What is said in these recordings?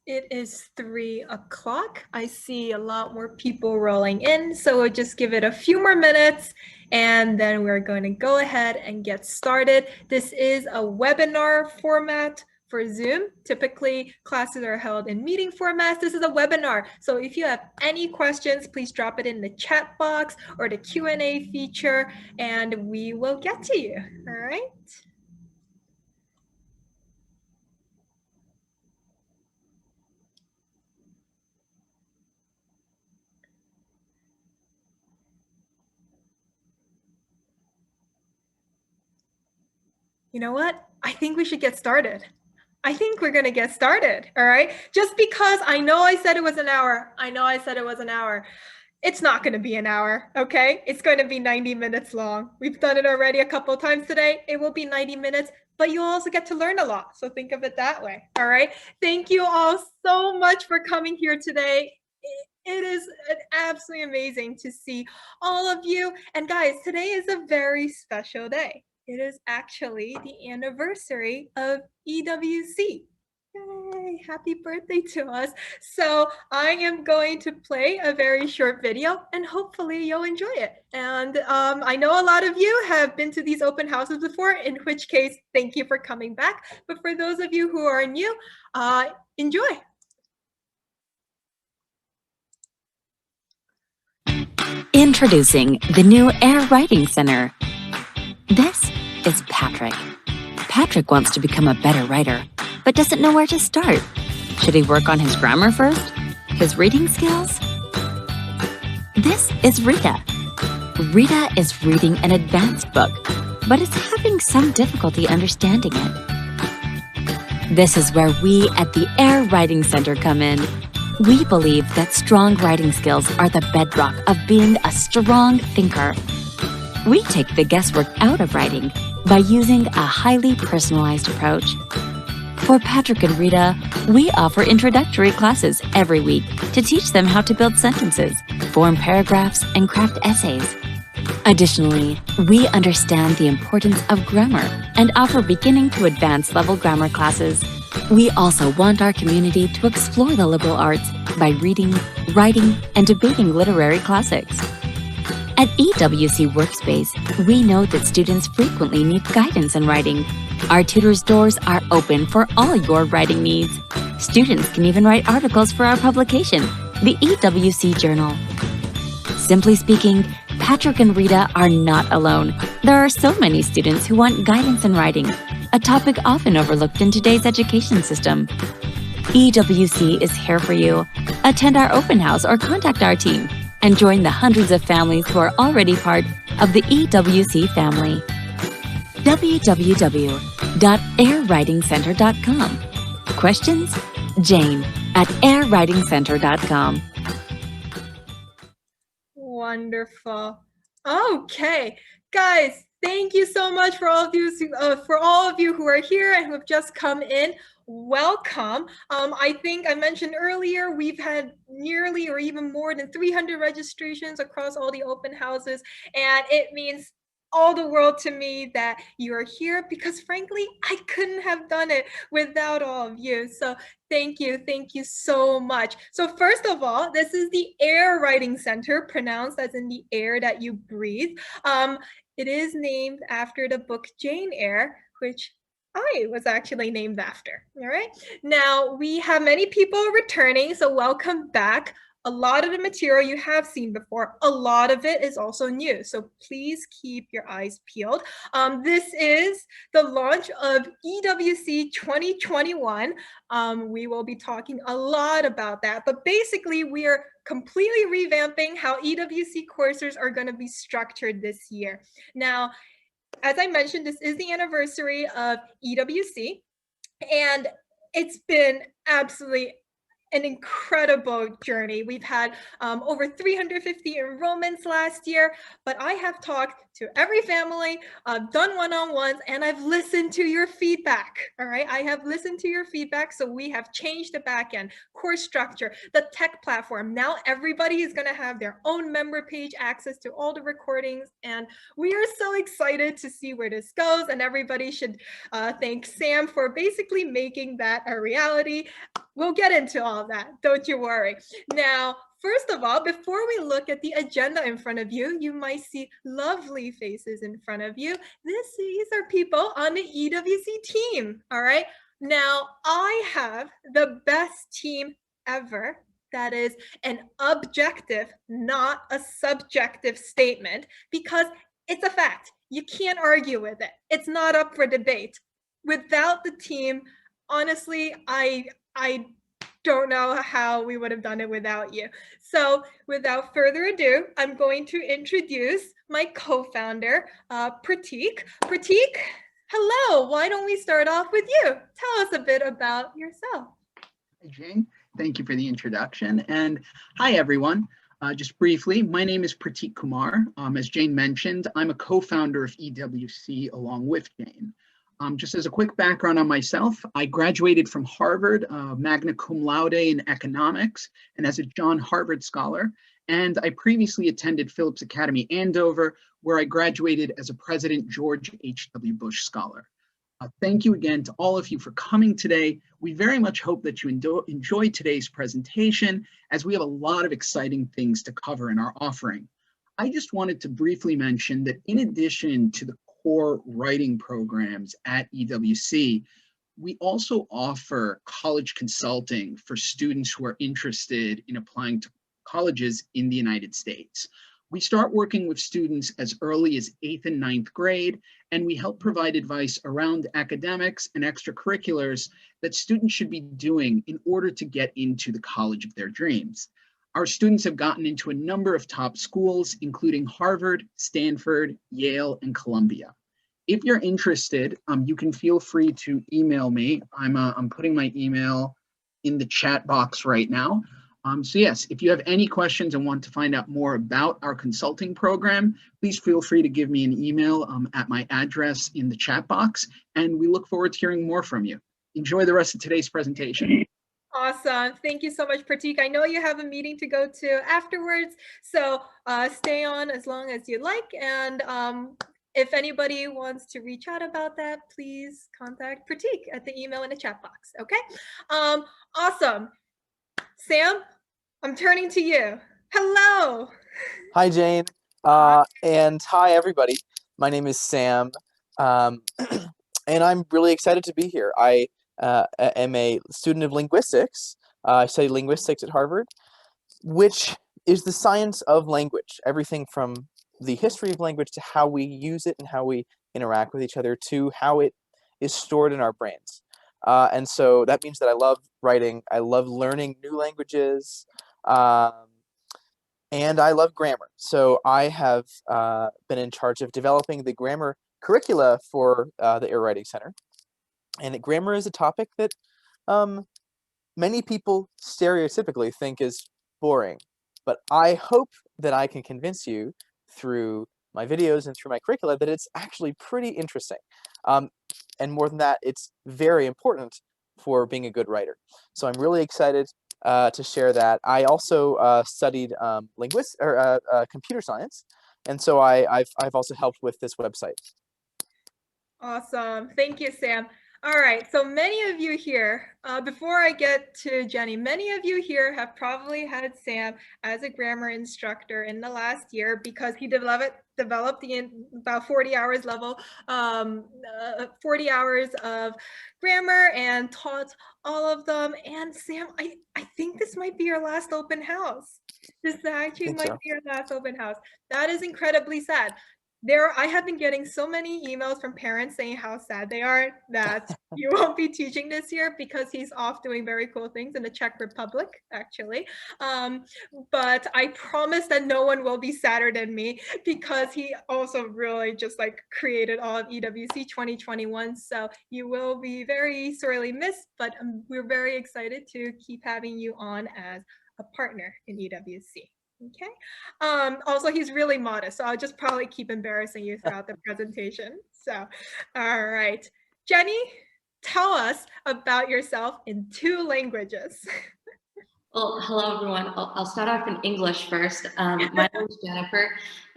It is 3 o'clock. I see a lot more people rolling in, so we'll just give it a few more minutes and then we're going to go ahead and get started. This is a webinar format for Zoom. Typically, classes are held in meeting formats. This is a webinar, so if you have any questions, please drop it in the chat box or the Q&A feature and we will get to you, all right? You know what? I think we should get started. I think we're going to get started, all right? Just because I know I said it was an hour. It's not going to be an hour, okay? It's going to be 90 minutes long. We've done it already a couple of times today. It will be 90 minutes, but you'll also get to learn a lot. So think of it that way, all right? Thank you all so much for coming here today. It is absolutely amazing to see all of you. And guys, today is a very special day. It is actually the anniversary of EWC. Yay, happy birthday to us. So I am going to play a very short video and hopefully you'll enjoy it. And I know a lot of you have been to these open houses before, in which case, thank you for coming back. But for those of you who are new, enjoy. Introducing the new Air Writing Center. This is Patrick. Patrick wants to become a better writer, but doesn't know where to start. Should he work on his grammar first? His reading skills? This is Rita. Rita is reading an advanced book, but is having some difficulty understanding it. This is where we at the Air Writing Center come in. We believe that strong writing skills are the bedrock of being a strong thinker. We take the guesswork out of writing by using a highly personalized approach. For Patrick and Rita, we offer introductory classes every week to teach them how to build sentences, form paragraphs, and craft essays. Additionally, we understand the importance of grammar and offer beginning to advanced level grammar classes. We also want our community to explore the liberal arts by reading, writing, and debating literary classics. At EWC Workspace, we know that students frequently need guidance in writing. Our tutors' doors are open for all your writing needs. Students can even write articles for our publication, the EWC Journal. Simply speaking, Patrick and Rita are not alone. There are so many students who want guidance in writing, a topic often overlooked in today's education system. EWC is here for you. Attend our open house or contact our team and join the hundreds of families who are already part of the EWC family. www.airwritingcenter.com. Questions? Jane at airwritingcenter.com. Wonderful. Okay, guys, thank you so much for all of you who are here and who have just come in. Welcome. I think I mentioned earlier, we've had nearly or even more than 300 registrations across all the open houses, and it means all the world to me that you are here because frankly, I couldn't have done it without all of you. So thank you so much. So first of all, this is the Air Writing Center, pronounced as in the air that you breathe. It is named after the book Jane Eyre, which I was actually named after, all right? Now, we have many people returning, so welcome back. A lot of the material you have seen before, a lot of it is also new, so please keep your eyes peeled. This is the launch of EWC 2021. We will be talking a lot about that, but basically we are completely revamping how EWC courses are going to be structured this year. Now, as I mentioned, this is the anniversary of EWC, and it's been absolutely an incredible journey. We've had over 350 enrollments last year, but I have talked to every family, done one-on-ones, and I've listened to your feedback, all right? I have listened to your feedback, so we have changed the backend, course structure, the tech platform. Now everybody is gonna have their own member page, access to all the recordings, and we are so excited to see where this goes, and everybody should thank Sam for basically making that a reality. we'll get into all of that. Don't you worry. Now, first of all, before we look at the agenda in front of you, you might see lovely faces in front of you. These are people on the EWC team, all right? Now, I have the best team ever. That is an objective, not a subjective statement, because it's a fact. You can't argue with it. It's not up for debate. Without the team, honestly, I don't know how we would have done it without you. So without further ado, I'm going to introduce my co-founder, Pratik. Pratik, hello. Why don't we start off with you? Tell us a bit about yourself. Hi, Jane. Thank you for the introduction. And hi, everyone. Just briefly, my name is Pratik Kumar. As Jane mentioned, I'm a co-founder of EWC along with Jane. Just as a quick background on myself, I graduated from Harvard, magna cum laude in economics, and as a John Harvard Scholar. And I previously attended Phillips Academy Andover, where I graduated as a President George H.W. Bush Scholar. Thank you again to all of you for coming today. We very much hope that you enjoy today's presentation, as we have a lot of exciting things to cover in our offering. I just wanted to briefly mention that in addition to the core writing programs at EWC, we also offer college consulting for students who are interested in applying to colleges in the United States. We start working with students as early as 8th and 9th grade, and we help provide advice around academics and extracurriculars that students should be doing in order to get into the college of their dreams. Our students have gotten into a number of top schools, including Harvard, Stanford, Yale, and Columbia. If you're interested, you can feel free to email me. I'm putting my email in the chat box right now. So yes, if you have any questions and want to find out more about our consulting program, please feel free to give me an email at my address in the chat box, and we look forward to hearing more from you. Enjoy the rest of today's presentation. Awesome. Thank you so much, Pratik. I know you have a meeting to go to afterwards, so stay on as long as you like. And if anybody wants to reach out about that, please contact Pratik at the email in the chat box, okay? Awesome. Sam, I'm turning to you. Hello. Hi, Jane. And hi, everybody. My name is Sam, and I'm really excited to be here. I am a student of linguistics. I study linguistics at Harvard, which is the science of language, everything from the history of language to how we use it and how we interact with each other to how it is stored in our brains. And so that means that I love writing, I love learning new languages, and I love grammar. So I have been in charge of developing the grammar curricula for the Air Writing Center. And grammar is a topic that many people stereotypically think is boring. But I hope that I can convince you through my videos and through my curricula that it's actually pretty interesting. And more than that, it's very important for being a good writer. So I'm really excited to share that. I also studied computer science, and so I've also helped with this website. Awesome. Thank you, Sam. All right, so many of you here, before I get to Jenny, many of you here have probably had Sam as a grammar instructor in the last year because he developed the about 40 hours level, 40 hours of grammar and taught all of them. And Sam, I think this might be your last open house. This actually might be your last open house. That is incredibly sad. I have been getting so many emails from parents saying how sad they are that you won't be teaching this year because he's off doing very cool things in the Czech Republic, actually. But I promise that no one will be sadder than me because he also really just like created all of EWC 2021. So you will be very sorely missed, but we're very excited to keep having you on as a partner in EWC. Okay. Also, he's really modest, so I'll just probably keep embarrassing you throughout the presentation. So, all right. Jenny, tell us about yourself in 2 languages. Well, hello, everyone. I'll start off in English first. My name is Jennifer,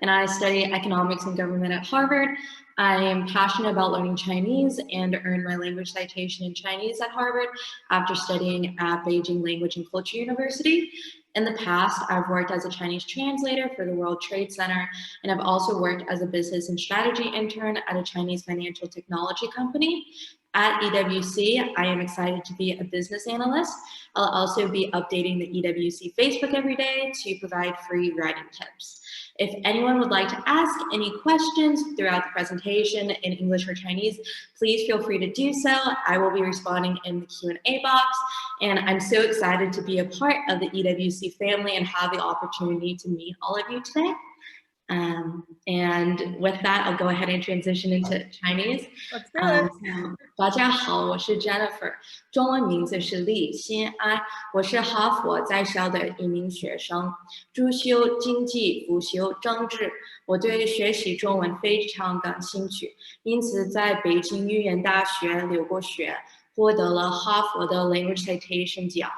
and I study economics and government at Harvard. I am passionate about learning Chinese and earned my language citation in Chinese at Harvard after studying at Beijing Language and Culture University. In the past, I've worked as a Chinese translator for the World Trade Center, and I've also worked as a business and strategy intern at a Chinese financial technology company. At EWC, I am excited to be a business analyst. I'll also be updating the EWC Facebook every day to provide free writing tips. If anyone would like to ask any questions throughout the presentation in English or Chinese, please feel free to do so. I will be responding in the Q&A box, and I'm so excited to be a part of the EWC family and have the opportunity to meet all of you today. And with that, I'll go ahead and transition into Chinese. Let's do it. 大家好，我是 Jennifer， 中文名字是李欣安，我是哈佛在校的一名学生，主修经济，辅修政治。我对学习中文非常感兴趣，因此在北京语言大学留过学，获得了哈佛的 Language Citation 奖。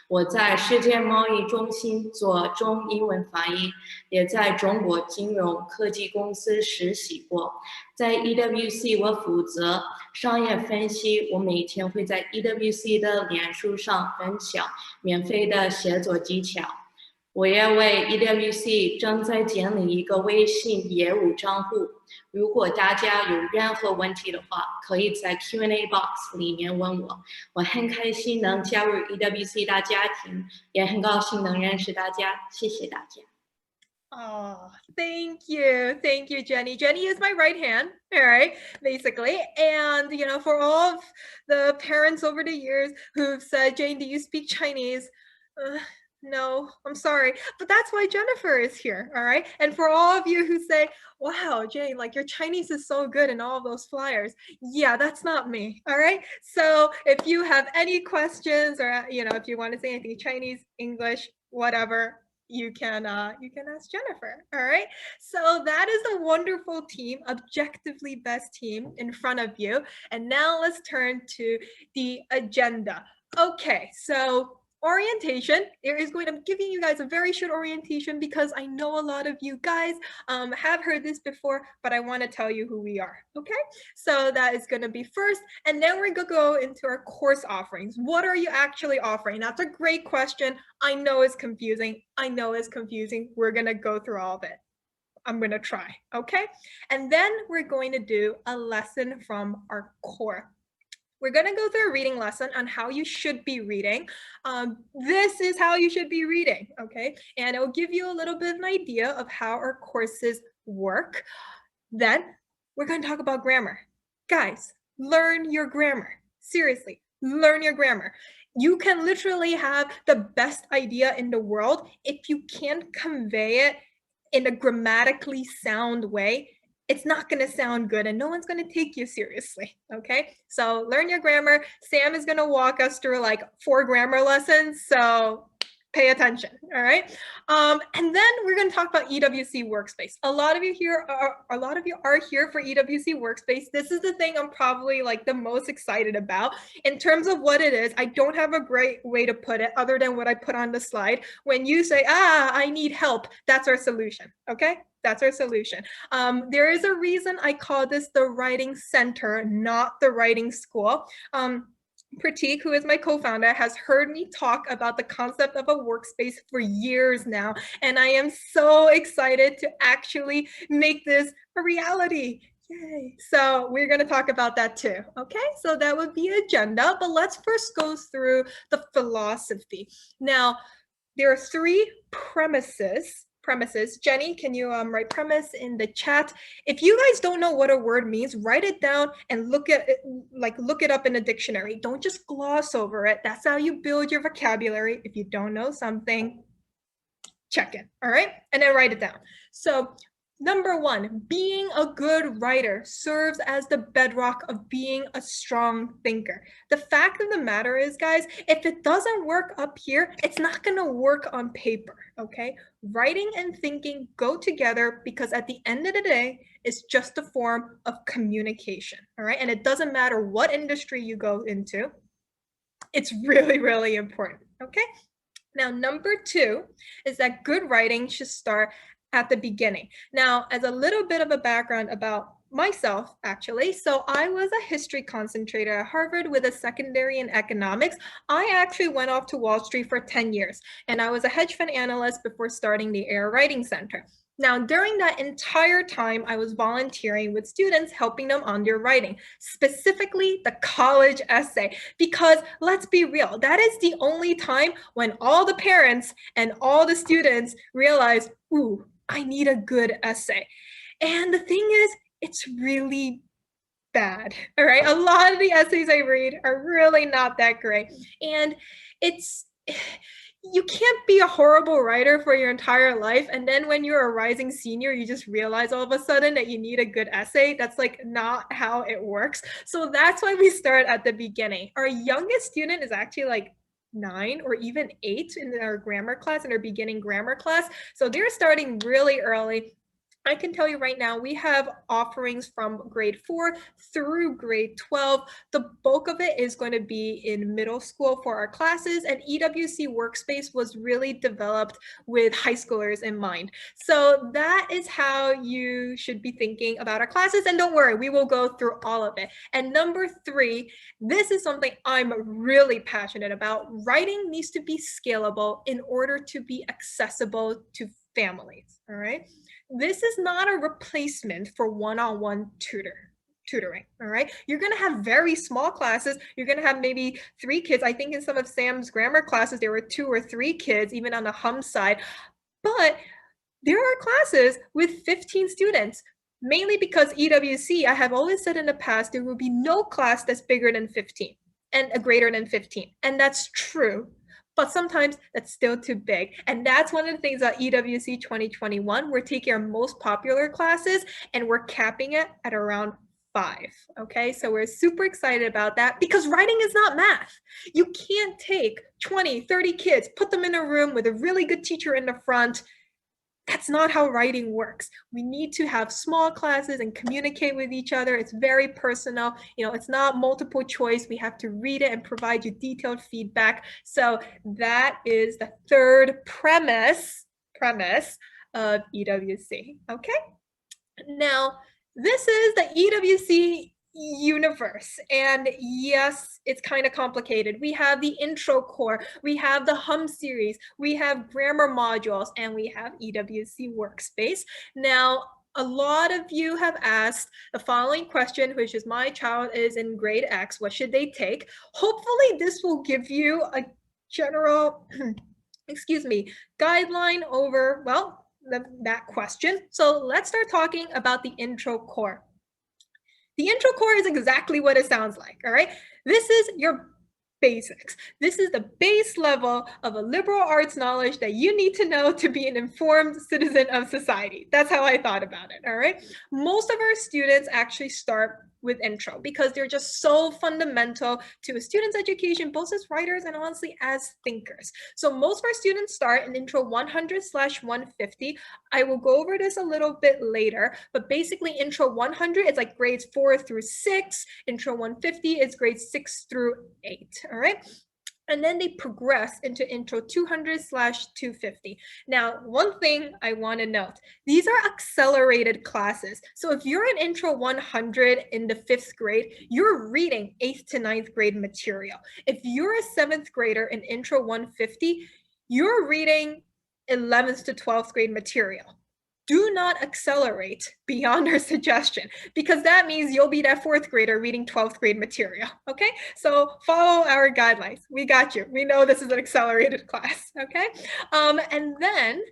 我在世界贸易中心做中英文翻译，也在中国金融科技公司实习过。在 EWC 我负责商业分析，我每天会在 EWC 的脸书上分享免费的写作技巧。我也为 EWC 正在建立一个微信业务账户，如果大家有任何问题的话，可以在 Q&A box 里面问我。我很开心能加入 EWC 大家庭，也很高兴能认识大家，谢谢大家。Oh, thank you. Thank you, Jenny. Jenny is my right hand, all right, basically. And, you know, for all of the parents over the years who've said, Jane, do you speak Chinese? No, I'm sorry. But that's why Jennifer is here, all right? And for all of you who say, wow, Jane, like your Chinese is so good in all of those flyers. Yeah, that's not me, all right? So if you have any questions or, you know, if you want to say anything Chinese, English, whatever, you can ask Jennifer, all right? So that is a wonderful team, objectively best team in front of you. And now let's turn to the agenda. Okay, so orientation. I'm giving you guys a very short orientation because I know a lot of you guys have heard this before, but I want to tell you who we are, okay? So that is going to be first, and then we're going to go into our course offerings. What are you actually offering? That's a great question. I know it's confusing. We're going to go through all of it. I'm going to try, okay? And then we're going to do a lesson from our core. We're going to go through a reading lesson on how you should be reading. This is how you should be reading, okay? And it will give you a little bit of an idea of how our courses work. Then we're going to talk about grammar. Guys, learn your grammar. Seriously, learn your grammar. You can literally have the best idea in the world. If you can't convey it in a grammatically sound way, it's not going to sound good and no one's going to take you seriously, okay? So learn your grammar. Sam is going to walk us through like 4 grammar lessons, so pay attention, all right? And then we're going to talk about EWC Workspace. A lot of you are here for EWC Workspace. This is the thing I'm probably like the most excited about. In terms of what it is, I don't have a great way to put it other than what I put on the slide. When you say, I need help, that's our solution, okay? That's our solution. There is a reason I call this the writing center, not the writing school. Pratik, who is my co-founder, has heard me talk about the concept of a workspace for years now, and I am so excited to actually make this a reality. Yay. So we're going to talk about that too. Okay, so that would be agenda, but let's first go through the philosophy. Now, there are 3 premises. Jenny, can you write premise in the chat? If you guys don't know what a word means, write it down and look it up in a dictionary. Don't just gloss over it. That's how you build your vocabulary. If you don't know something, check it, all right? And then write it down. So number 1, being a good writer serves as the bedrock of being a strong thinker. The fact of the matter is, guys, if it doesn't work up here, it's not going to work on paper, okay? Writing and thinking go together because at the end of the day, it's just a form of communication, all right? And it doesn't matter what industry you go into. It's really, really important, okay? Now, number 2 is that good writing should start at the beginning. Now, as a little bit of a background about myself, actually. So I was a history concentrator at Harvard with a secondary in economics. I actually went off to Wall Street for 10 years, and I was a hedge fund analyst before starting the Air Writing Center. Now, during that entire time, I was volunteering with students, helping them on their writing, specifically the college essay, because let's be real, that is the only time when all the parents and all the students realize, ooh, I need a good essay. And the thing is, it's really bad, all right? A lot of the essays I read are really not that great. And it's, you can't be a horrible writer for your entire life. And then when you're a rising senior, you just realize all of a sudden that you need a good essay. That's like not how it works. So that's why we start at the beginning. Our youngest student is actually like 9 or even 8 in our grammar class, in our beginning grammar class. So they're starting really early. I can tell you right now, we have offerings from grade 4 through grade 12. The bulk of it is going to be in middle school for our classes, and EWC Workspace was really developed with high schoolers in mind. So that is how you should be thinking about our classes. And don't worry, we will go through all of it. And number 3, this is something I'm really passionate about. Writing needs to be scalable in order to be accessible to families, all right? This is not a replacement for one-on-one tutoring, all right? You're gonna have very small classes. You're gonna have maybe 3 kids. I think in some of Sam's grammar classes, there were 2 or 3 kids, even on the hum side. But there are classes with 15 students, mainly because EWC, I have always said in the past, there will be no class that's bigger than 15 and greater than 15. And that's true. But sometimes that's still too big. And that's one of the things at EWC 2021, we're taking our most popular classes and we're capping it at around 5, okay? So we're super excited about that because writing is not math. You can't take 20, 30 kids, put them in a room with a really good teacher in the front. That's not how writing works. We need to have small classes and communicate with each other. It's very personal. You know, it's not multiple choice. We have to read it and provide you detailed feedback. So that is the third premise of EWC, okay? Now, this is the EWC universe, and yes, it's kind of complicated. We have the intro core, we have the hum series, we have grammar modules, and we have EWC Workspace. Now, a lot of you have asked the following question, which is, my child is in grade X, what should they take? Hopefully this will give you a general guideline over, well, that question. So let's start talking about the intro core. The intro core is exactly what it sounds like, all right? This is your basics. This is the base level of a liberal arts knowledge that you need to know to be an informed citizen of society. That's how I thought about it, all right? Most of our students actually start with intro because they're just so fundamental to a student's education, both as writers and honestly as thinkers. So most of our students start in intro 100/150. I will go over this a little bit later, but basically intro 100 is like grades 4 through 6. Intro 150 is grades 6 through 8, all right? And then they progress into intro 200/250. Now, one thing I want to note, these are accelerated classes. So if you're in intro 100 in the 5th grade, you're reading 8th to 9th grade material. If you're a 7th grader in intro 150, you're reading 11th to 12th grade material. Do not accelerate beyond our suggestion, because that means you'll be that 4th grader reading 12th grade material, okay? So follow our guidelines. We got you. We know this is an accelerated class, okay? And then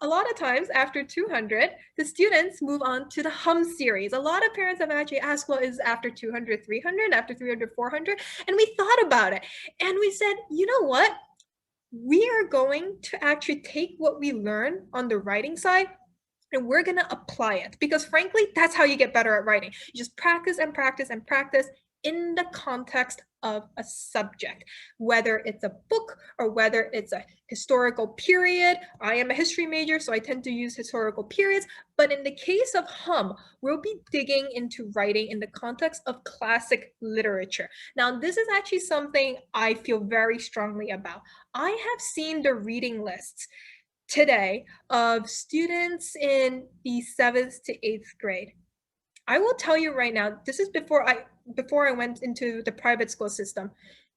a lot of times after 200, the students move on to the hum series. A lot of parents have actually asked, well, is after 200, 300, after 300, 400? And we thought about it. And we said, you know what? We are going to actually take what we learn on the writing side and we're going to apply it, because frankly, that's how you get better at writing. You just practice and practice and practice in the context of a subject, whether it's a book or whether it's a historical period. I am a history major, so I tend to use historical periods. But in the case of hum, we'll be digging into writing in the context of classic literature. Now, this is actually something I feel very strongly about. I have seen the reading lists today of students in the 7th to 8th grade. I will tell you right now, this is before I went into the private school system.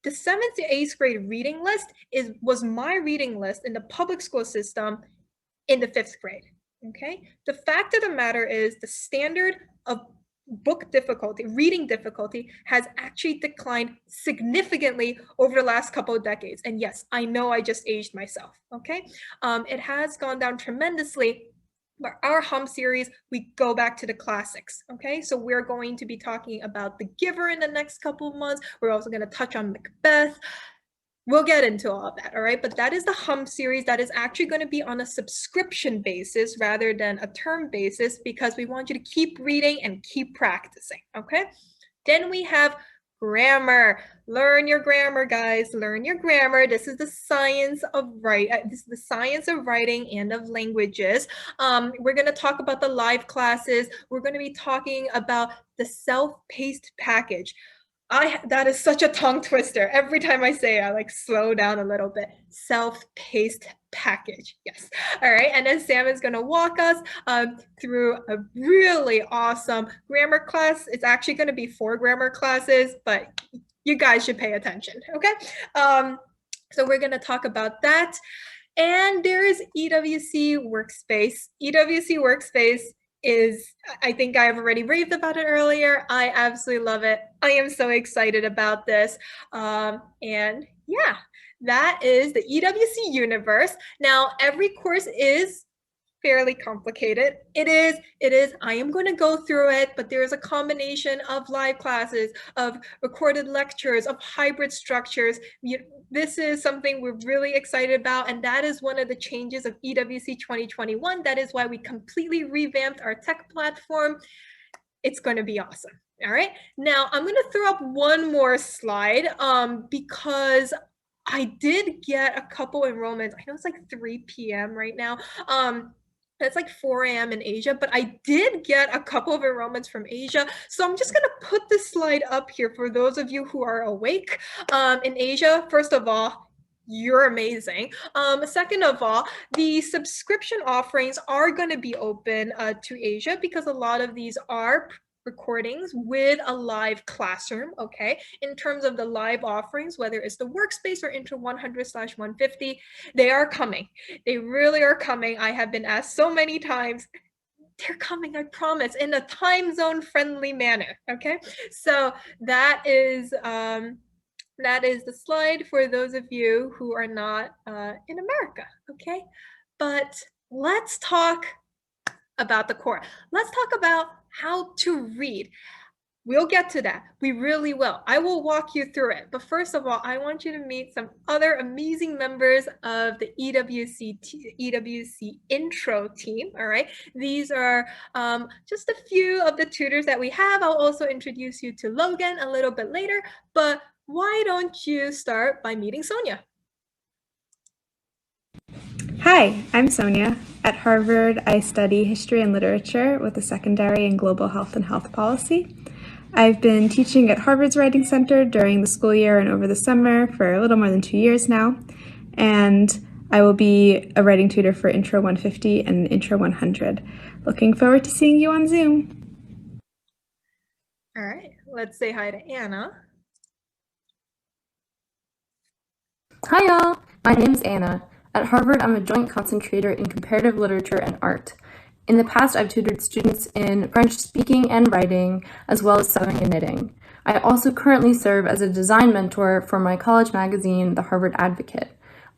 The 7th to 8th grade reading list was my reading list in the public school system in the 5th grade. Okay. The fact of the matter is the standard of book difficulty, reading difficulty, has actually declined significantly over the last couple of decades. And yes, I know I just aged myself. Okay. It has gone down tremendously. But our hum series, we go back to the classics. Okay. So we're going to be talking about The Giver in the next couple of months. We're also going to touch on Macbeth. We'll get into all of that, all right? But that is the hum series that is actually going to be on a subscription basis rather than a term basis, because we want you to keep reading and keep practicing, okay? Then we have grammar. Learn your grammar, guys. Learn your grammar. This is the science of writing and of languages. We're going to talk about the live classes. We're going to be talking about the self-paced package. That is such a tongue twister. Every time I say it, I like slow down a little bit. Self-paced package. Yes. All right. And then Sam is going to walk us through a really awesome grammar class. It's actually going to be 4 grammar classes, but you guys should pay attention. Okay. So we're going to talk about that. And there is EWC Workspace. EWC Workspace I think I've already raved about it earlier. I absolutely love it. I am so excited about this. And yeah, that is the EWC universe. Now, every course is fairly complicated. It is. I am going to go through it, but there is a combination of live classes, of recorded lectures, of hybrid structures. This is something we're really excited about, and that is one of the changes of EWC 2021. That is why we completely revamped our tech platform. It's going to be awesome. All right. Now, I'm going to throw up one more slide because I did get a couple enrollments. I know it's like 3 p.m. right now. It's like 4 a.m. in Asia, but I did get a couple of enrollments from Asia. So I'm just going to put this slide up here for those of you who are awake. In Asia, first of all, you're amazing. Second of all, the subscription offerings are going to be open to Asia because a lot of these are recordings with a live classroom, okay? In terms of the live offerings, whether it's the Workspace or Intro 100/150, they are coming. They really are coming. I have been asked so many times. They're coming, I promise, in a time zone friendly manner, okay? So that is the slide for those of you who are not in America, okay? But let's talk about the core. Let's talk about how to read. We'll get to that. We really will. I will walk you through it. But first of all, I want you to meet some other amazing members of the EWC intro team. All right. These are just a few of the tutors that we have. I'll also introduce you to Logan a little bit later. But why don't you start by meeting Sonia? Hi, I'm Sonia. At Harvard, I study history and literature with a secondary in global health and health policy. I've been teaching at Harvard's Writing Center during the school year and over the summer for a little more than 2 years now. And I will be a writing tutor for Intro 150 and Intro 100. Looking forward to seeing you on Zoom. All right, let's say hi to Anna. Hi y'all, my name is Anna. At Harvard, I'm a joint concentrator in comparative literature and art. In the past, I've tutored students in French speaking and writing, as well as sewing and knitting. I also currently serve as a design mentor for my college magazine, The Harvard Advocate.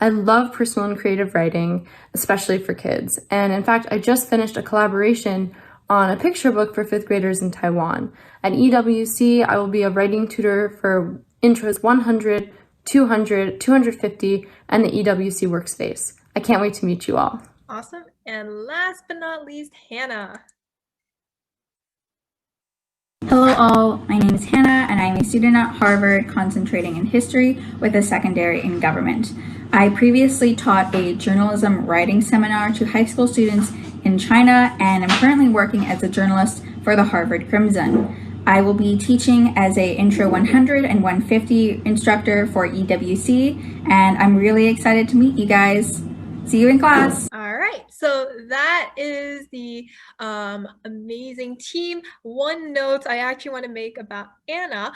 I love personal and creative writing, especially for kids. And in fact, I just finished a collaboration on a picture book for 5th graders in Taiwan. At EWC, I will be a writing tutor for Intros 100, 200, 250, and the EWC Workspace. I can't wait to meet you all. Awesome. And last but not least, Hannah. Hello all, my name is Hannah and I'm a student at Harvard concentrating in history with a secondary in government. I previously taught a journalism writing seminar to high school students in China and I'm currently working as a journalist for the Harvard Crimson. I will be teaching as a Intro 100 and 150 instructor for EWC, and I'm really excited to meet you guys. See you in class. All right, So that is the amazing team. One note I actually want to make about Anna.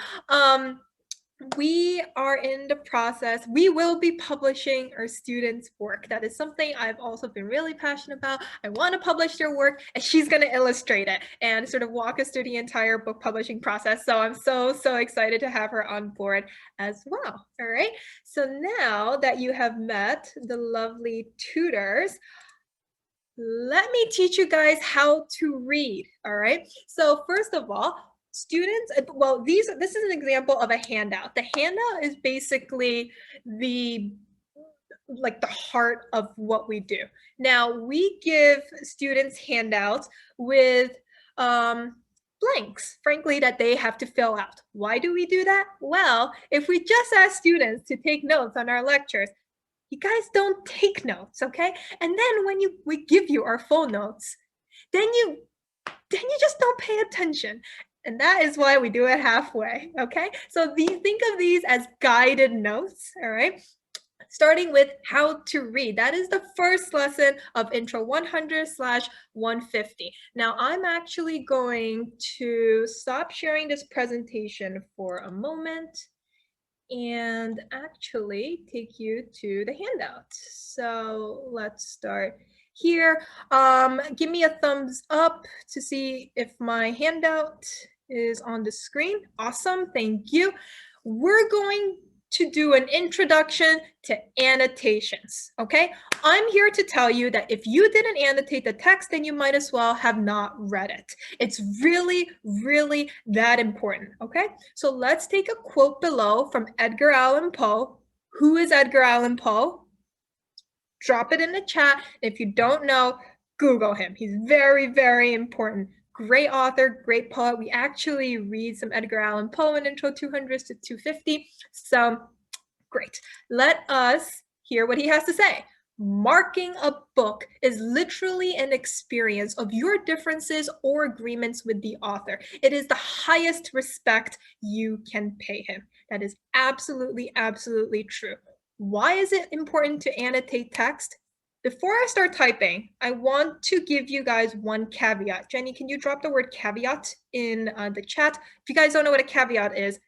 We are in the process. We will be publishing our students' work. That is something I've also been really passionate about. I want to publish their work, and she's going to illustrate it and sort of walk us through the entire book publishing process. So I'm so excited to have her on board as well. All right. So now that you have met the lovely tutors, let me teach you guys how to read. All right. So first of all, students, well, this is an example of a handout. The handout is basically the heart of what we do. Now, we give students handouts with blanks, frankly, that they have to fill out. Why do we do that? Well, if we just ask students to take notes on our lectures, you guys don't take notes, okay? And then when we give you our full notes, then you just don't pay attention. And that is why we do it halfway, okay? So think of these as guided notes, all right? Starting with how to read. That is the first lesson of Intro 100/150. Now, I'm actually going to stop sharing this presentation for a moment and actually take you to the handout. So let's start here. Give me a thumbs up to see if my handout is on the screen. Awesome, thank you. We're going to do an introduction to annotations, okay? I'm here to tell you that if you didn't annotate the text, then you might as well have not read it. It's really, really that important, okay? So let's take a quote below from Edgar Allan Poe. Who is Edgar Allan Poe? Drop it in the chat. If you don't know, Google him. He's very, very important. Great author, great poet. We actually read some Edgar Allan Poe in Intro 200/250. So great. Let us hear what he has to say. Marking a book is literally an experience of your differences or agreements with the author. It is the highest respect you can pay him. That is absolutely, absolutely true. Why is it important to annotate text? Before I start typing, I want to give you guys one caveat. Jenny, can you drop the word caveat in the chat? If you guys don't know what a caveat is,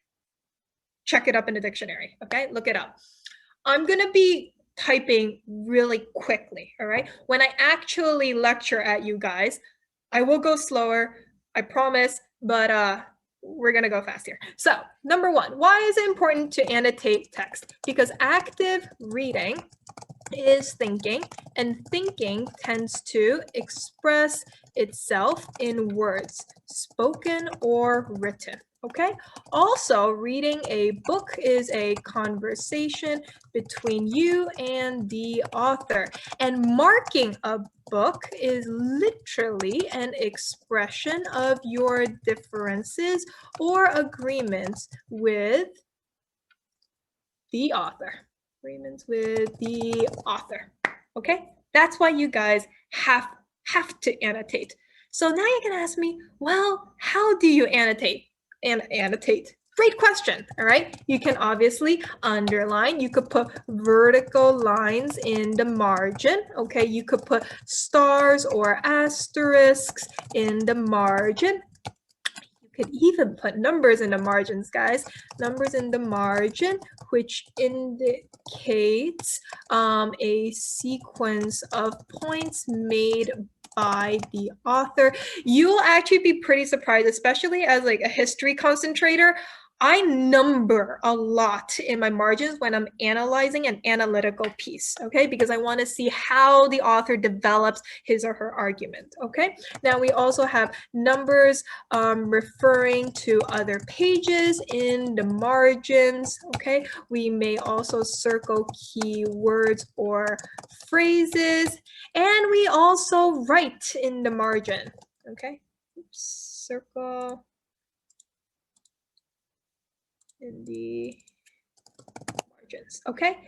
check it up in the dictionary, okay? Look it up. I'm gonna be typing really quickly, all right? When I actually lecture at you guys, I will go slower, I promise, but we're gonna go fast here. So, number one, why is it important to annotate text? Because active reading is thinking, and thinking tends to express itself in words, spoken or written. Okay. Also, reading a book is a conversation between you and the author. And marking a book is literally an expression of your differences or agreements with the author. Agreements with the author. Okay. That's why you guys have to annotate. So now you can ask me, well, how do you annotate? Annotate. Great question. All right. You can obviously underline. You could put vertical lines in the margin. Okay. You could put stars or asterisks in the margin. You could even put numbers in the margins, guys. Numbers in the margin, which indicates a sequence of points made by the author. You'll actually be pretty surprised, especially as like a history concentrator. I number a lot in my margins when I'm analyzing an analytical piece, okay? Because I want to see how the author develops his or her argument, okay? Now we also have numbers referring to other pages in the margins, okay? We may also circle keywords or phrases, and we also write in the margin, okay? Oops, circle in the margins, okay?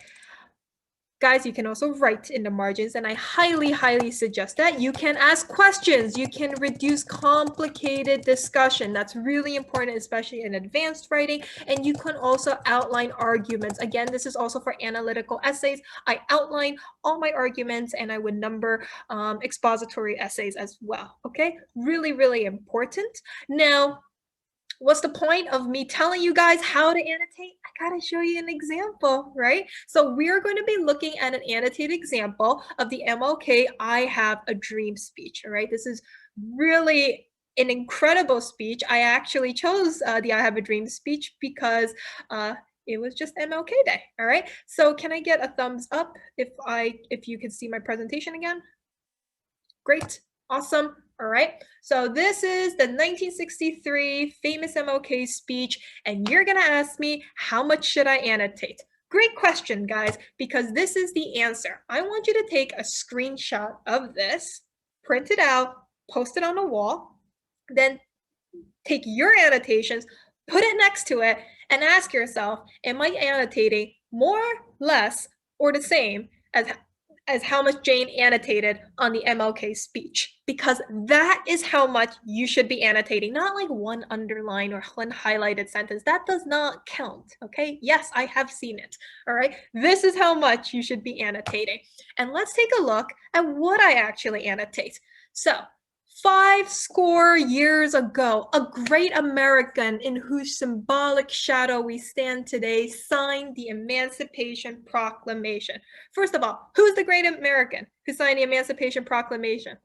Guys, you can also write in the margins, and I highly suggest that. You can ask questions. You can reduce complicated discussion. That's really important, especially in advanced writing. And you can also outline arguments. Again, this is also for analytical essays. I outline all my arguments, and I would number expository essays as well. Okay, really important. Now, what's the point of me telling you guys how to annotate? I gotta show you an example, right? So we're going to be looking at an annotated example of the MLK I Have a Dream speech, all right? This is really an incredible speech. I actually chose the I Have a Dream speech because it was just MLK Day, all right? So can I get a thumbs up if you can see my presentation again? Great, awesome. All right, so this is the 1963 famous MLK speech, and you're gonna ask me, how much should I annotate? Great question, guys, because this is the answer. I want you to take a screenshot of this, print it out, post it on the wall, then take your annotations, put it next to it, and ask yourself, am I annotating more, less, or the same as how much Jane annotated on the MLK speech, because that is how much you should be annotating, not like one underline or one highlighted sentence. That does not count, okay? Yes, I have seen it, all right? This is how much you should be annotating. And let's take a look at what I actually annotate. So, 50 years ago, a great American in whose symbolic shadow we stand today signed the Emancipation Proclamation. First of all, who's the great American who signed the Emancipation Proclamation?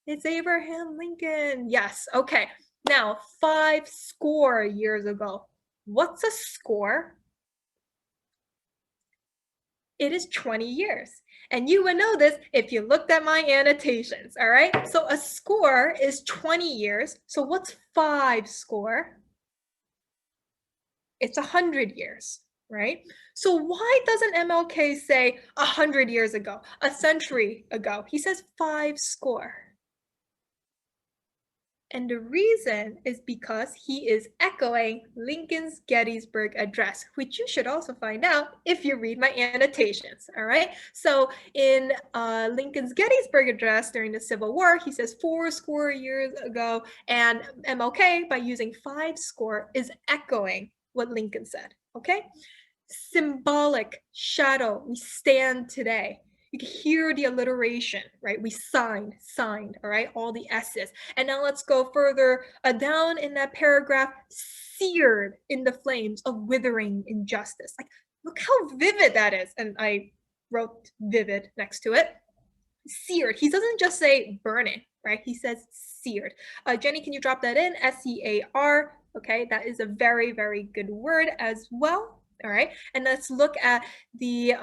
It's Abraham Lincoln. Yes, okay. Now, 50 years ago. What's a score? It is 20 years. And you would know this if you looked at my annotations, all right? So a score is 20 years. So what's 5 score? It's 100 years, right? So why doesn't MLK say 100 years ago, a century ago? He says 5 score. And the reason is because he is echoing Lincoln's Gettysburg Address, which you should also find out if you read my annotations, all right? So in Lincoln's Gettysburg Address during the Civil War, he says 80 years ago, and MLK, by using 5 score, is echoing what Lincoln said, okay? Symbolic, shadow, we stand today. You can hear the alliteration, right? We signed, all right? All the S's. And now let's go further down in that paragraph, seared in the flames of withering injustice. Like, look how vivid that is. And I wrote vivid next to it. Seared. He doesn't just say burning, right? He says seared. Jenny, can you drop that in? S-E-A-R. Okay, that is a very good word as well. All right, and let's look at the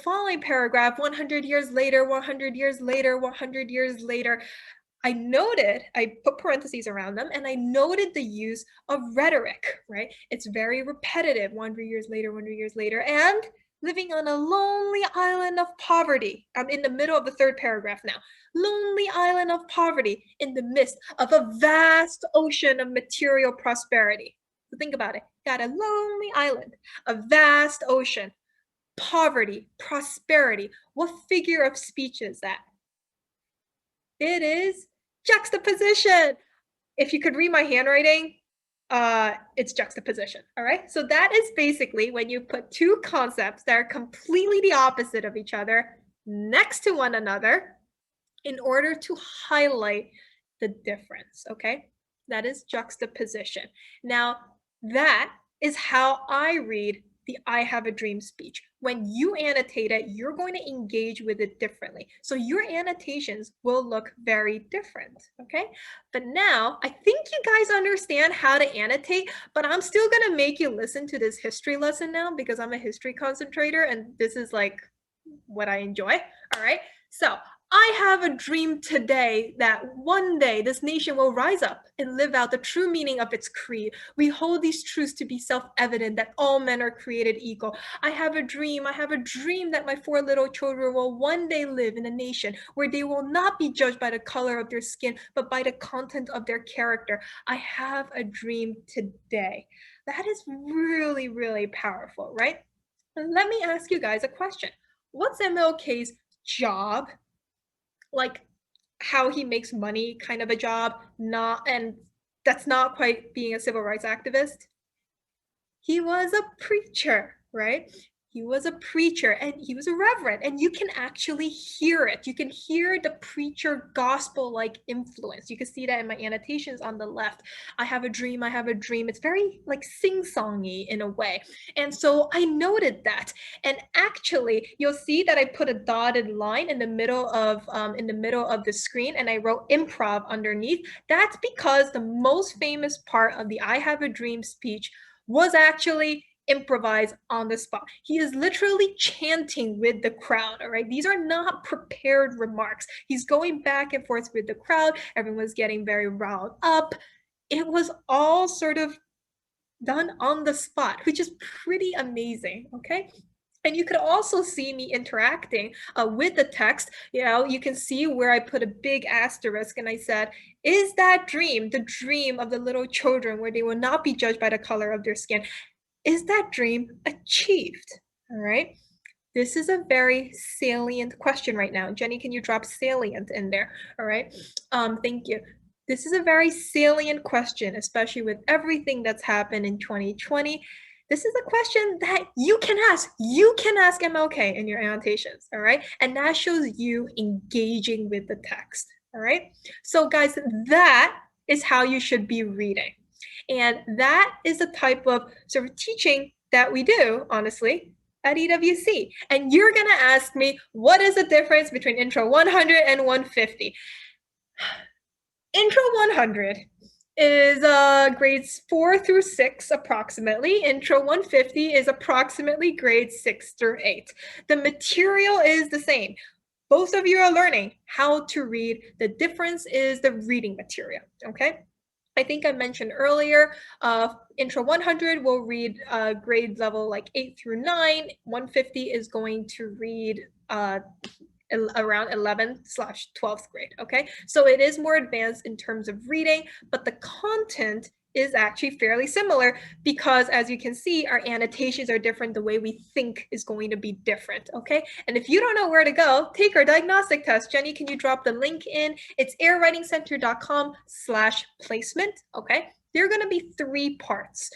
following paragraph. 100 years later, 100 years later, 100 years later. I put parentheses around them, and I noted the use of rhetoric, right? It's very repetitive. 100 years later, 100 years later, and living on a lonely island of poverty. I'm in the middle of the 3rd paragraph now. Lonely island of poverty in the midst of a vast ocean of material prosperity. So think about it. Got a lonely island, a vast ocean, poverty, prosperity. What figure of speech is that? It is juxtaposition. If you could read my handwriting, it's juxtaposition, all right? So that is basically when you put 2 concepts that are completely the opposite of each other next to one another in order to highlight the difference, okay? That is juxtaposition. Now, that is how I read the I Have a Dream speech. When you annotate it, you're going to engage with it differently. So your annotations will look very different, okay? But now, I think you guys understand how to annotate, but I'm still gonna make you listen to this history lesson now because I'm a history concentrator and this is like what I enjoy, all right? So I have a dream today that one day this nation will rise up and live out the true meaning of its creed. We hold these truths to be self-evident that all men are created equal. I have a dream that my 4 little children will one day live in a nation where they will not be judged by the color of their skin, but by the content of their character. I have a dream today. That is really powerful, right? And let me ask you guys a question. what's MLK's job? Like how he makes money kind of a job, and that's not quite being a civil rights activist. He was a preacher, right? He was a preacher and he was a reverend, and you can actually hear it. You can hear the preacher gospel-like influence. You can see that in my annotations on the left. I have a dream, I have a dream. It's very like sing-songy in a way. And so I noted that. And actually, you'll see that I put a dotted line in the middle of the screen, and I wrote improv underneath. That's because the most famous part of the I Have a Dream speech was actually improvised on the spot. He is literally chanting with the crowd, all right? These are not prepared remarks. He's going back and forth with the crowd. Everyone's getting very riled up. It was all sort of done on the spot, which is pretty amazing, okay? And you could also see me interacting with the text. You know, you can see where I put a big asterisk and I said, is that dream, the dream of the little children where they will not be judged by the color of their skin, is that dream achieved? All right. This is a very salient question right now. Jenny, can you drop salient in there? All right. Thank you. This is a very salient question, especially with everything that's happened in 2020. This is a question that you can ask. You can ask MLK in your annotations, all right? And that shows you engaging with the text, all right? So guys, that is how you should be reading. And that is the type of sort of teaching that we do, honestly, at EWC. And you're gonna ask me, what is the difference between Intro 100 and 150? Intro 100 is grades 4 through 6 approximately. Intro 150 is approximately grades 6 through 8. The material is the same. Both of you are learning how to read. The difference is the reading material, okay? I think I mentioned earlier, Intro 100 will read grade level like 8 through 9. 150 is going to read around 11/12th grade, okay? So it is more advanced in terms of reading, but the content is actually fairly similar because, as you can see, our annotations are different. The way we think is going to be different, okay? And if you don't know where to go, take our diagnostic test. Jenny, can you drop the link in? It's airwritingcenter.com/placement, okay? There are going to be 3 parts.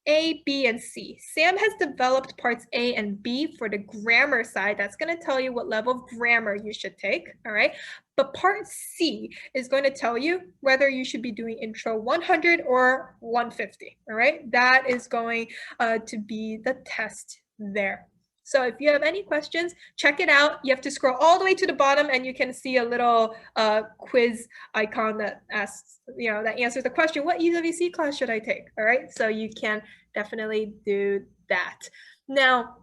A, B, and C. Sam has developed parts A and B for the grammar side. That's going to tell you what level of grammar you should take, all right? But part C is going to tell you whether you should be doing Intro 100 or 150, all right? That is going to be the test there. So if you have any questions, check it out. You have to scroll all the way to the bottom and you can see a little quiz icon that asks, that answers the question, what EWC class should I take? All right, so you can definitely do that. Now,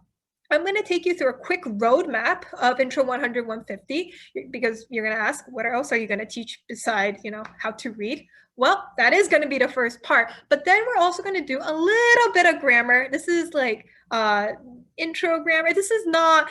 I'm going to take you through a quick roadmap of Intro 100, 150, because you're going to ask, what else are you going to teach beside, how to read? Well, that is going to be the first part, but then we're also going to do a little bit of grammar. This is like intro grammar. This is not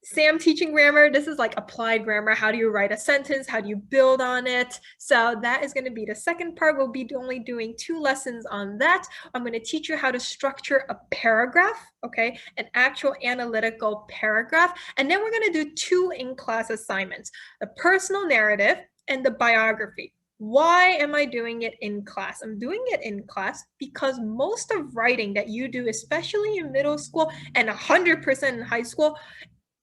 Sam teaching grammar. This is like applied grammar. How do you write a sentence? How do you build on it? So that is going to be the second part. We'll be only doing 2 lessons on that. I'm going to teach you how to structure a paragraph, okay? An actual analytical paragraph. And then we're going to do 2 in-class assignments, the personal narrative and the biography. Why am I doing it in class? I'm doing it in class because most of writing that you do, especially in middle school and 100% in high school,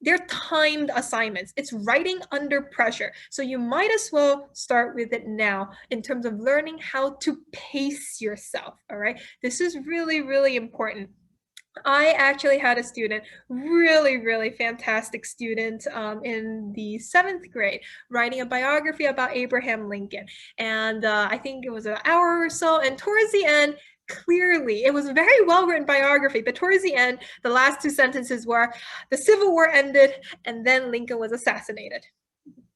they're timed assignments. It's writing under pressure. So you might as well start with it now in terms of learning how to pace yourself, all right? This is really, really important. I actually had a student, really fantastic student in the 7th grade, writing a biography about Abraham Lincoln. And I think it was an hour or so. And towards the end, clearly, it was a very well-written biography, but towards the end, the last 2 sentences were, the Civil War ended, and then Lincoln was assassinated.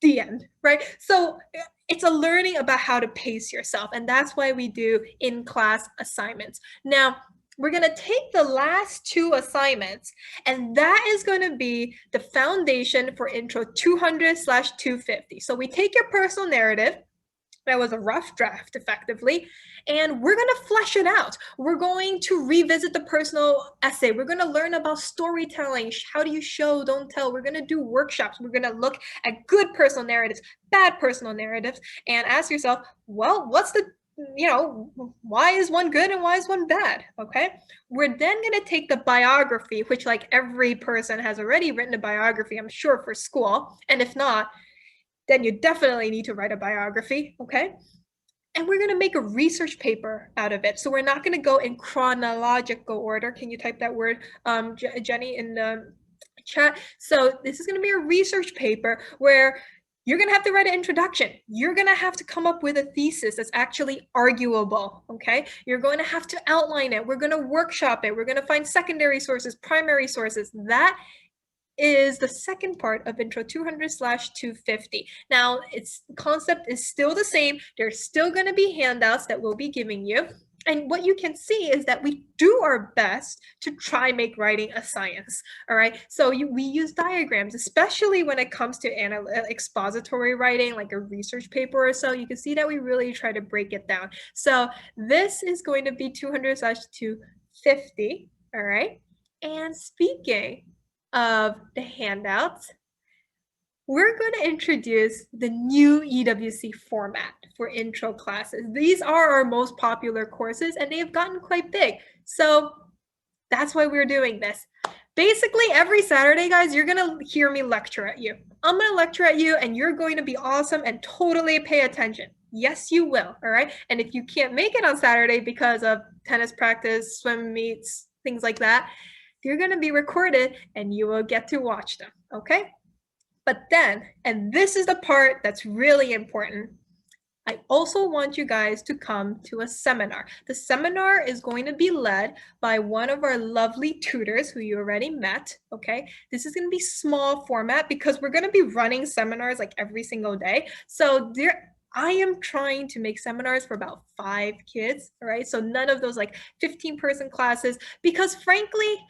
The end, right? So it's a learning about how to pace yourself, and that's why we do in-class assignments. Now, we're going to take the last 2 assignments, and that is going to be the foundation for Intro 200/250. So we take your personal narrative, That was a rough draft, effectively. And we're going to flesh it out. We're going to revisit the personal essay. We're going to learn about storytelling. How do you show, don't tell? We're going to do workshops. We're going to look at good personal narratives, bad personal narratives, and ask yourself, well, what's the, why is one good and why is one bad? Okay. We're then going to take the biography, which like every person has already written a biography, I'm sure, for school. And if not, then you definitely need to write a biography, okay? And we're gonna make a research paper out of it. So we're not gonna go in chronological order. Can you type that word, Jenny, in the chat? So this is gonna be a research paper where you're gonna have to write an introduction. You're gonna have to come up with a thesis that's actually arguable, okay? You're going to have to outline it. We're gonna workshop it. We're gonna find secondary sources, primary sources. That is the second part of intro 200/250. Now, its concept is still the same. There's still going to be handouts that we'll be giving you. And what you can see is that we do our best to try make writing a science, all right? So we use diagrams, especially when it comes to expository writing, like a research paper or so. You can see that we really try to break it down. So this is going to be 200/250, all right? And speaking of the handouts, we're going to introduce the new EWC format for intro classes. These are our most popular courses and they have gotten quite big. So that's why we're doing this. Basically, every Saturday, guys, you're going to hear me lecture at you. I'm going to lecture at you and you're going to be awesome and totally pay attention. Yes, you will, all right? And if you can't make it on Saturday because of tennis practice, swim meets, things like that, they're going to be recorded and you will get to watch them, okay? But then, and this is the part that's really important, I also want you guys to come to a seminar. The seminar is going to be led by one of our lovely tutors who you already met, okay? This is going to be small format because we're going to be running seminars like every single day. So I am trying to make seminars for about 5 kids, all right? So none of those like 15-person classes, because frankly,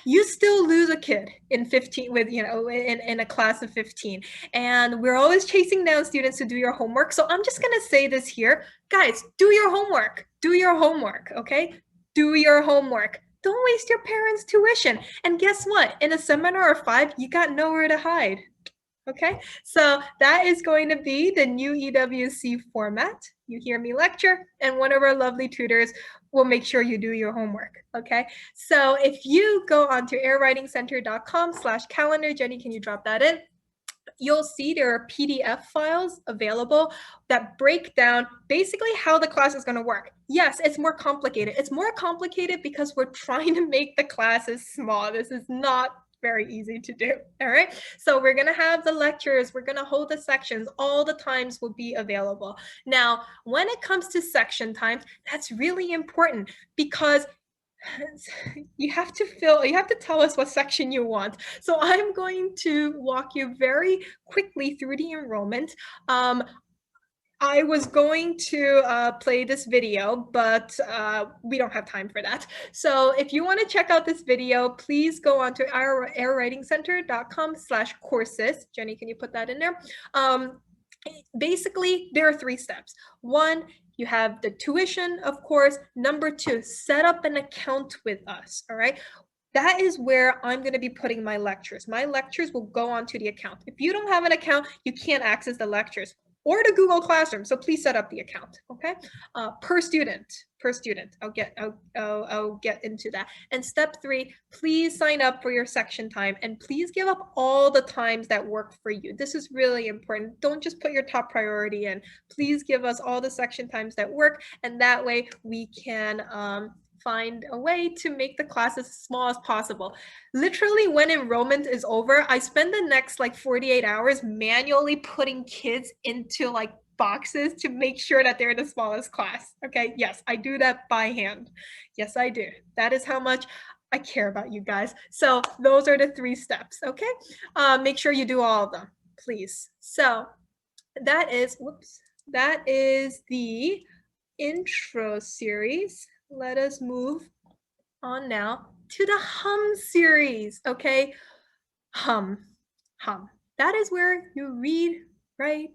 you still lose a kid in 15 with, in a class of 15. And we're always chasing down students to do your homework. So I'm just going to say this here, guys, do your homework, okay? Do your homework. Don't waste your parents' tuition. And guess what? In a seminar of 5, you got nowhere to hide. Okay, so that is going to be the new EWC format. You hear me lecture, and one of our lovely tutors will make sure you do your homework. Okay, so if you go onto airwritingcenter.com/calendar, Jenny, can you drop that in? You'll see there are PDF files available that break down basically how the class is going to work. Yes, it's more complicated. It's more complicated because we're trying to make the classes small. This is not very easy to do, all right? So we're gonna have the lectures, we're gonna hold the sections, all the times will be available. Now, when it comes to section times, that's really important because you have to tell us what section you want. So I'm going to walk you very quickly through the enrollment. I was going to play this video, but we don't have time for that. So if you want to check out this video, please go on to airwritingcenter.com/courses. Jenny, can you put that in there? Basically, there are 3 steps. 1, you have the tuition, of course. Number 2, set up an account with us, all right? That is where I'm going to be putting my lectures. My lectures will go onto the account. If you don't have an account, you can't access the lectures or the Google Classroom. So please set up the account, okay? Per student. I'll get into that. And step 3, please sign up for your section time and please give up all the times that work for you. This is really important. Don't just put your top priority in. Please give us all the section times that work, and that way we can find a way to make the class as small as possible. Literally, when enrollment is over, I spend the next like 48 hours manually putting kids into like boxes to make sure that they're the smallest class. Okay, yes, I do that by hand. Yes, I do. That is how much I care about you guys. So those are the 3 steps, okay? Make sure you do all of them, please. So that is the intro series. Let us move on now to the hum series, okay? Hum. That is where you read, write,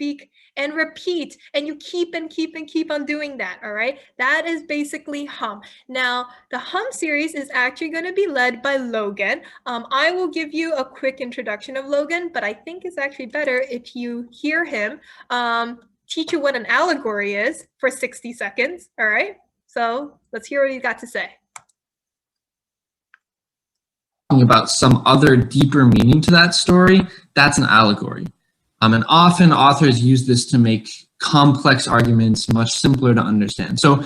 speak and repeat, and you keep and keep and keep on doing that, all right? That is basically hum. Now, the hum series is actually going to be led by Logan. I will give you a quick introduction of Logan, but I think it's actually better if you hear him teach you what an allegory is for 60 seconds, all right? So let's hear what he's got to say. About some other deeper meaning to that story, that's an allegory. And often authors use this to make complex arguments much simpler to understand. So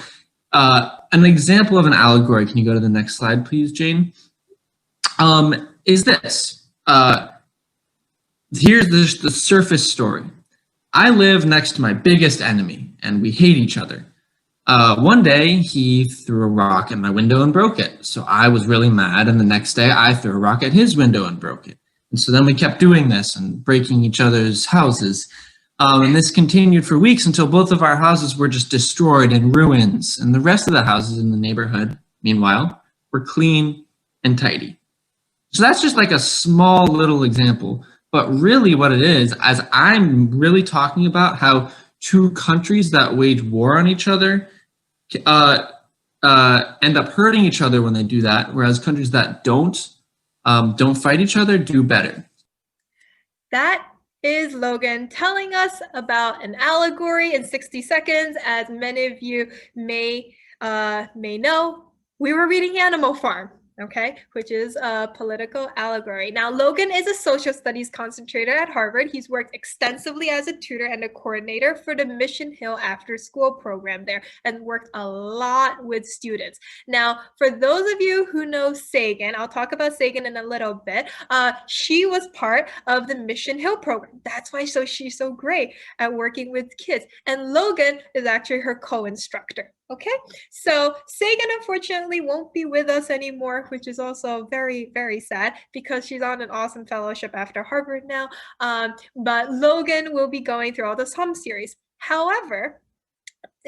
an example of an allegory, can you go to the next slide, please, Jane? Is this. Here's the surface story. I live next to my biggest enemy, and we hate each other. One day, he threw a rock at my window and broke it. So I was really mad, and the next day, I threw a rock at his window and broke it. And so then we kept doing this and breaking each other's houses. And this continued for weeks until both of our houses were just destroyed in ruins. And the rest of the houses in the neighborhood, meanwhile, were clean and tidy. So that's just like a small little example. But really what it is, as I'm really talking about how two countries that wage war on each other end up hurting each other when they do that, whereas countries that don't fight each other do better. That is Logan telling us about an allegory in 60 seconds. As many of you may know, we were reading Animal Farm, okay, which is a political allegory. Now, Logan is a social studies concentrator at Harvard. He's worked extensively as a tutor and a coordinator for the Mission Hill after school program there and worked a lot with students. Now, for those of you who know Sagan, I'll talk about Sagan in a little bit. She was part of the Mission Hill program. That's why she's so great at working with kids. And Logan is actually her co-instructor. Okay, so Sagan unfortunately won't be with us anymore, which is also very, very sad because she's on an awesome fellowship after Harvard now. But Logan will be going through all this hum series. However,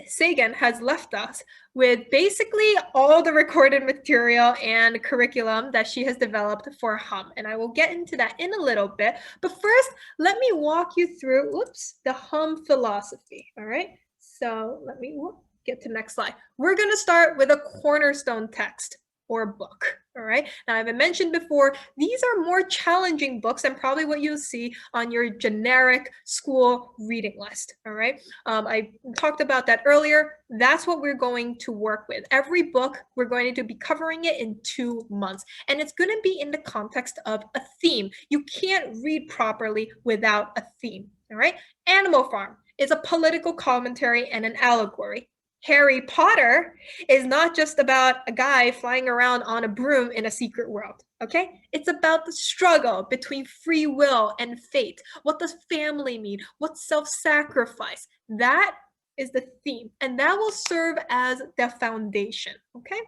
Sagan has left us with basically all the recorded material and curriculum that she has developed for hum. And I will get into that in a little bit. But first, let me walk you through, the hum philosophy, all right? So let me get to the next slide. We're going to start with a cornerstone text or book, all right? Now, I've mentioned before, these are more challenging books and probably what you'll see on your generic school reading list, all right? I talked about that earlier. That's what we're going to work with. Every book, we're going to be covering it in 2 months, and it's going to be in the context of a theme. You can't read properly without a theme, all right? Animal Farm is a political commentary and an allegory. Harry Potter is not just about a guy flying around on a broom in a secret world, okay? It's about the struggle between free will and fate. What does family mean? What's self-sacrifice? That is the theme, and that will serve as the foundation, okay?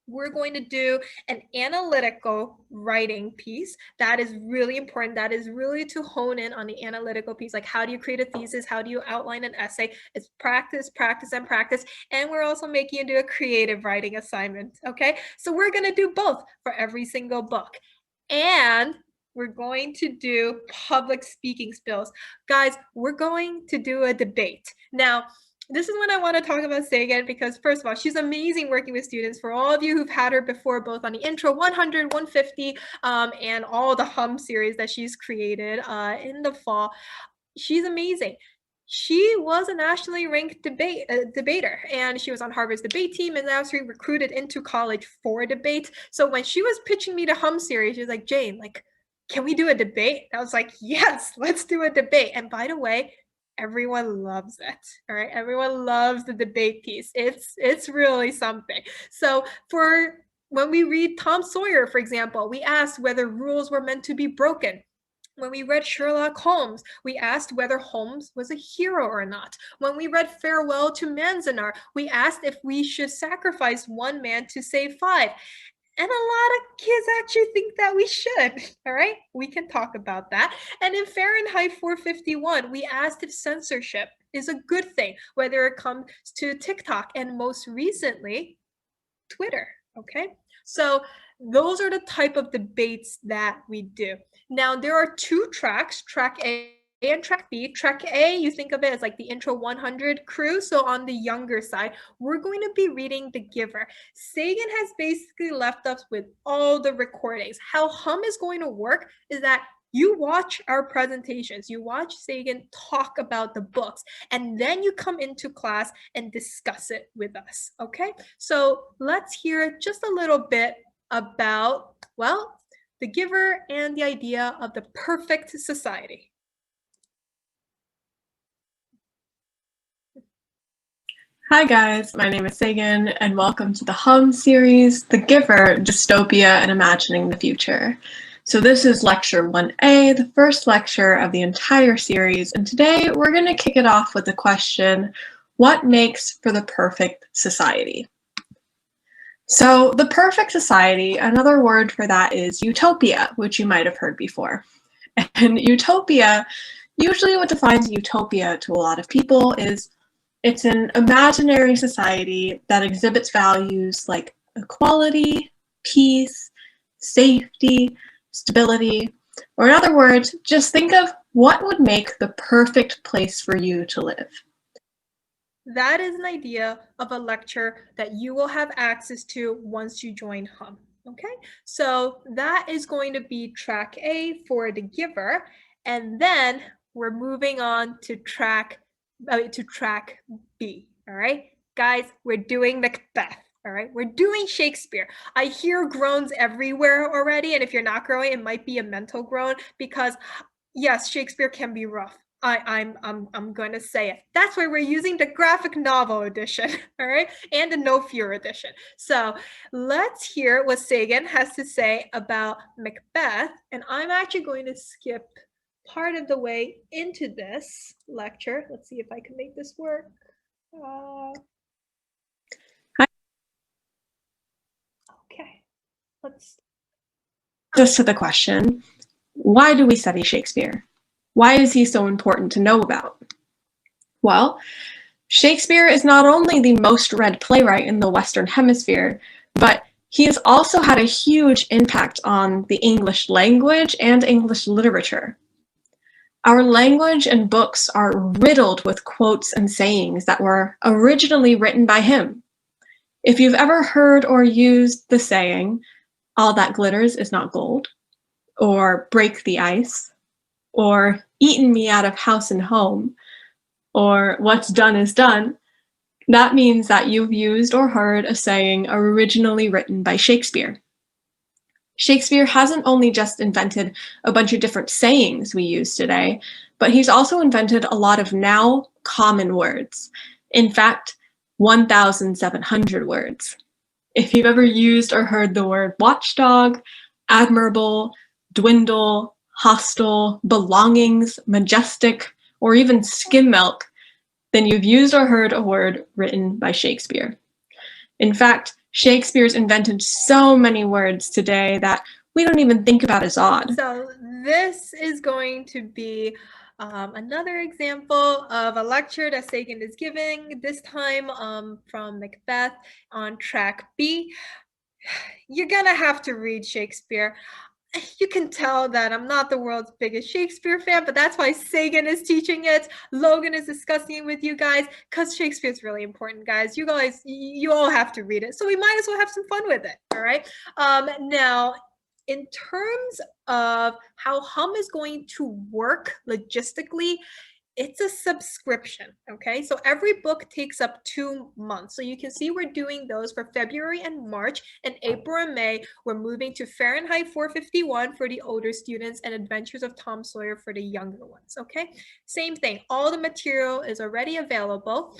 We're going to do an analytical writing piece. That is really important. That is really to hone in on the analytical piece. Like, how do you create a thesis? How do you outline an essay? It's practice, practice, and practice. And we're also making you do a creative writing assignment, okay? So we're going to do both for every single book. And we're going to do public speaking skills. Guys, we're going to do a debate. Now, this is when I want to talk about Sagan because, first of all, she's amazing working with students. For all of you who've had her before, both on the Intro 100, 150, and all the hum series that she's created in the fall, she's amazing. She was a nationally ranked debater, and she was on Harvard's debate team, and now she's recruited into college for debate. So when she was pitching me the hum series, she was like, Jane, like, can we do a debate? I was like, yes, let's do a debate. And by the way, everyone loves it, all right? Everyone loves the debate piece. It's really something. So for when we read Tom Sawyer, for example, we asked whether rules were meant to be broken. When we read Sherlock Holmes, we asked whether Holmes was a hero or not. When we read Farewell to Manzanar, we asked if we should sacrifice one man to save 5. And a lot of kids actually think that we should, all right? We can talk about that. And in Fahrenheit 451, we asked if censorship is a good thing, whether it comes to TikTok and most recently, Twitter, okay? So those are the type of debates that we do. Now, there are 2 tracks. Track A and track B. Track A, you think of it as like the intro 100 crew. So on the younger side, we're going to be reading The Giver. Sagan has basically left us with all the recordings. How Hum is going to work is that you watch our presentations, you watch Sagan talk about the books, and then you come into class and discuss it with us, okay? So let's hear just a little bit about, well, The Giver and the idea of the perfect society. Hi guys, my name is Sagan and welcome to the Hum series, The Giver, Dystopia and Imagining the Future. So this is lecture 1A, the first lecture of the entire series, and today we're going to kick it off with the question, what makes for the perfect society? So the perfect society, another word for that is utopia, which you might have heard before. And utopia, usually what defines utopia to a lot of people is it's an imaginary society that exhibits values like equality, peace, safety, stability, or in other words, just think of what would make the perfect place for you to live. That is an idea of a lecture that you will have access to once you join Hum, okay? So that is going to be track A for The Giver, and then we're moving on to track B, all right? Guys, we're doing Macbeth, all right? We're doing Shakespeare. I hear groans everywhere already, and if you're not growing, it might be a mental groan because, yes, Shakespeare can be rough. I'm going to say it. That's why we're using the graphic novel edition, all right? And the No Fear edition. So let's hear what Sagan has to say about Macbeth, and I'm actually going to skip part of the way into this lecture. Let's see if I can make this work. Okay, let's. Just to the question, why do we study Shakespeare? Why is he so important to know about? Well, Shakespeare is not only the most read playwright in the Western Hemisphere, but he has also had a huge impact on the English language and English literature. Our language and books are riddled with quotes and sayings that were originally written by him. If you've ever heard or used the saying, "All that glitters is not gold," or "break the ice," or "eaten me out of house and home," or "what's done is done," that means that you've used or heard a saying originally written by Shakespeare. Shakespeare hasn't only just invented a bunch of different sayings we use today, but he's also invented a lot of now common words. In fact, 1,700 words. If you've ever used or heard the word watchdog, admirable, dwindle, hostile, belongings, majestic, or even skim milk, then you've used or heard a word written by Shakespeare. In fact, Shakespeare's invented so many words today that we don't even think about as odd. So this is going to be another example of a lecture that Sagan is giving, this time from Macbeth on track B. You're gonna have to read Shakespeare. You can tell that I'm not the world's biggest Shakespeare fan, but that's why Sagan is teaching it. Logan is discussing it with you guys because Shakespeare is really important, guys. You all have to read it. So we might as well have some fun with it, all right? Now, in terms of how Hum is going to work logistically, it's a subscription, okay? So every book takes up 2 months. So you can see we're doing those for February and March, and April and May, we're moving to Fahrenheit 451 for the older students and Adventures of Tom Sawyer for the younger ones, okay? Same thing, all the material is already available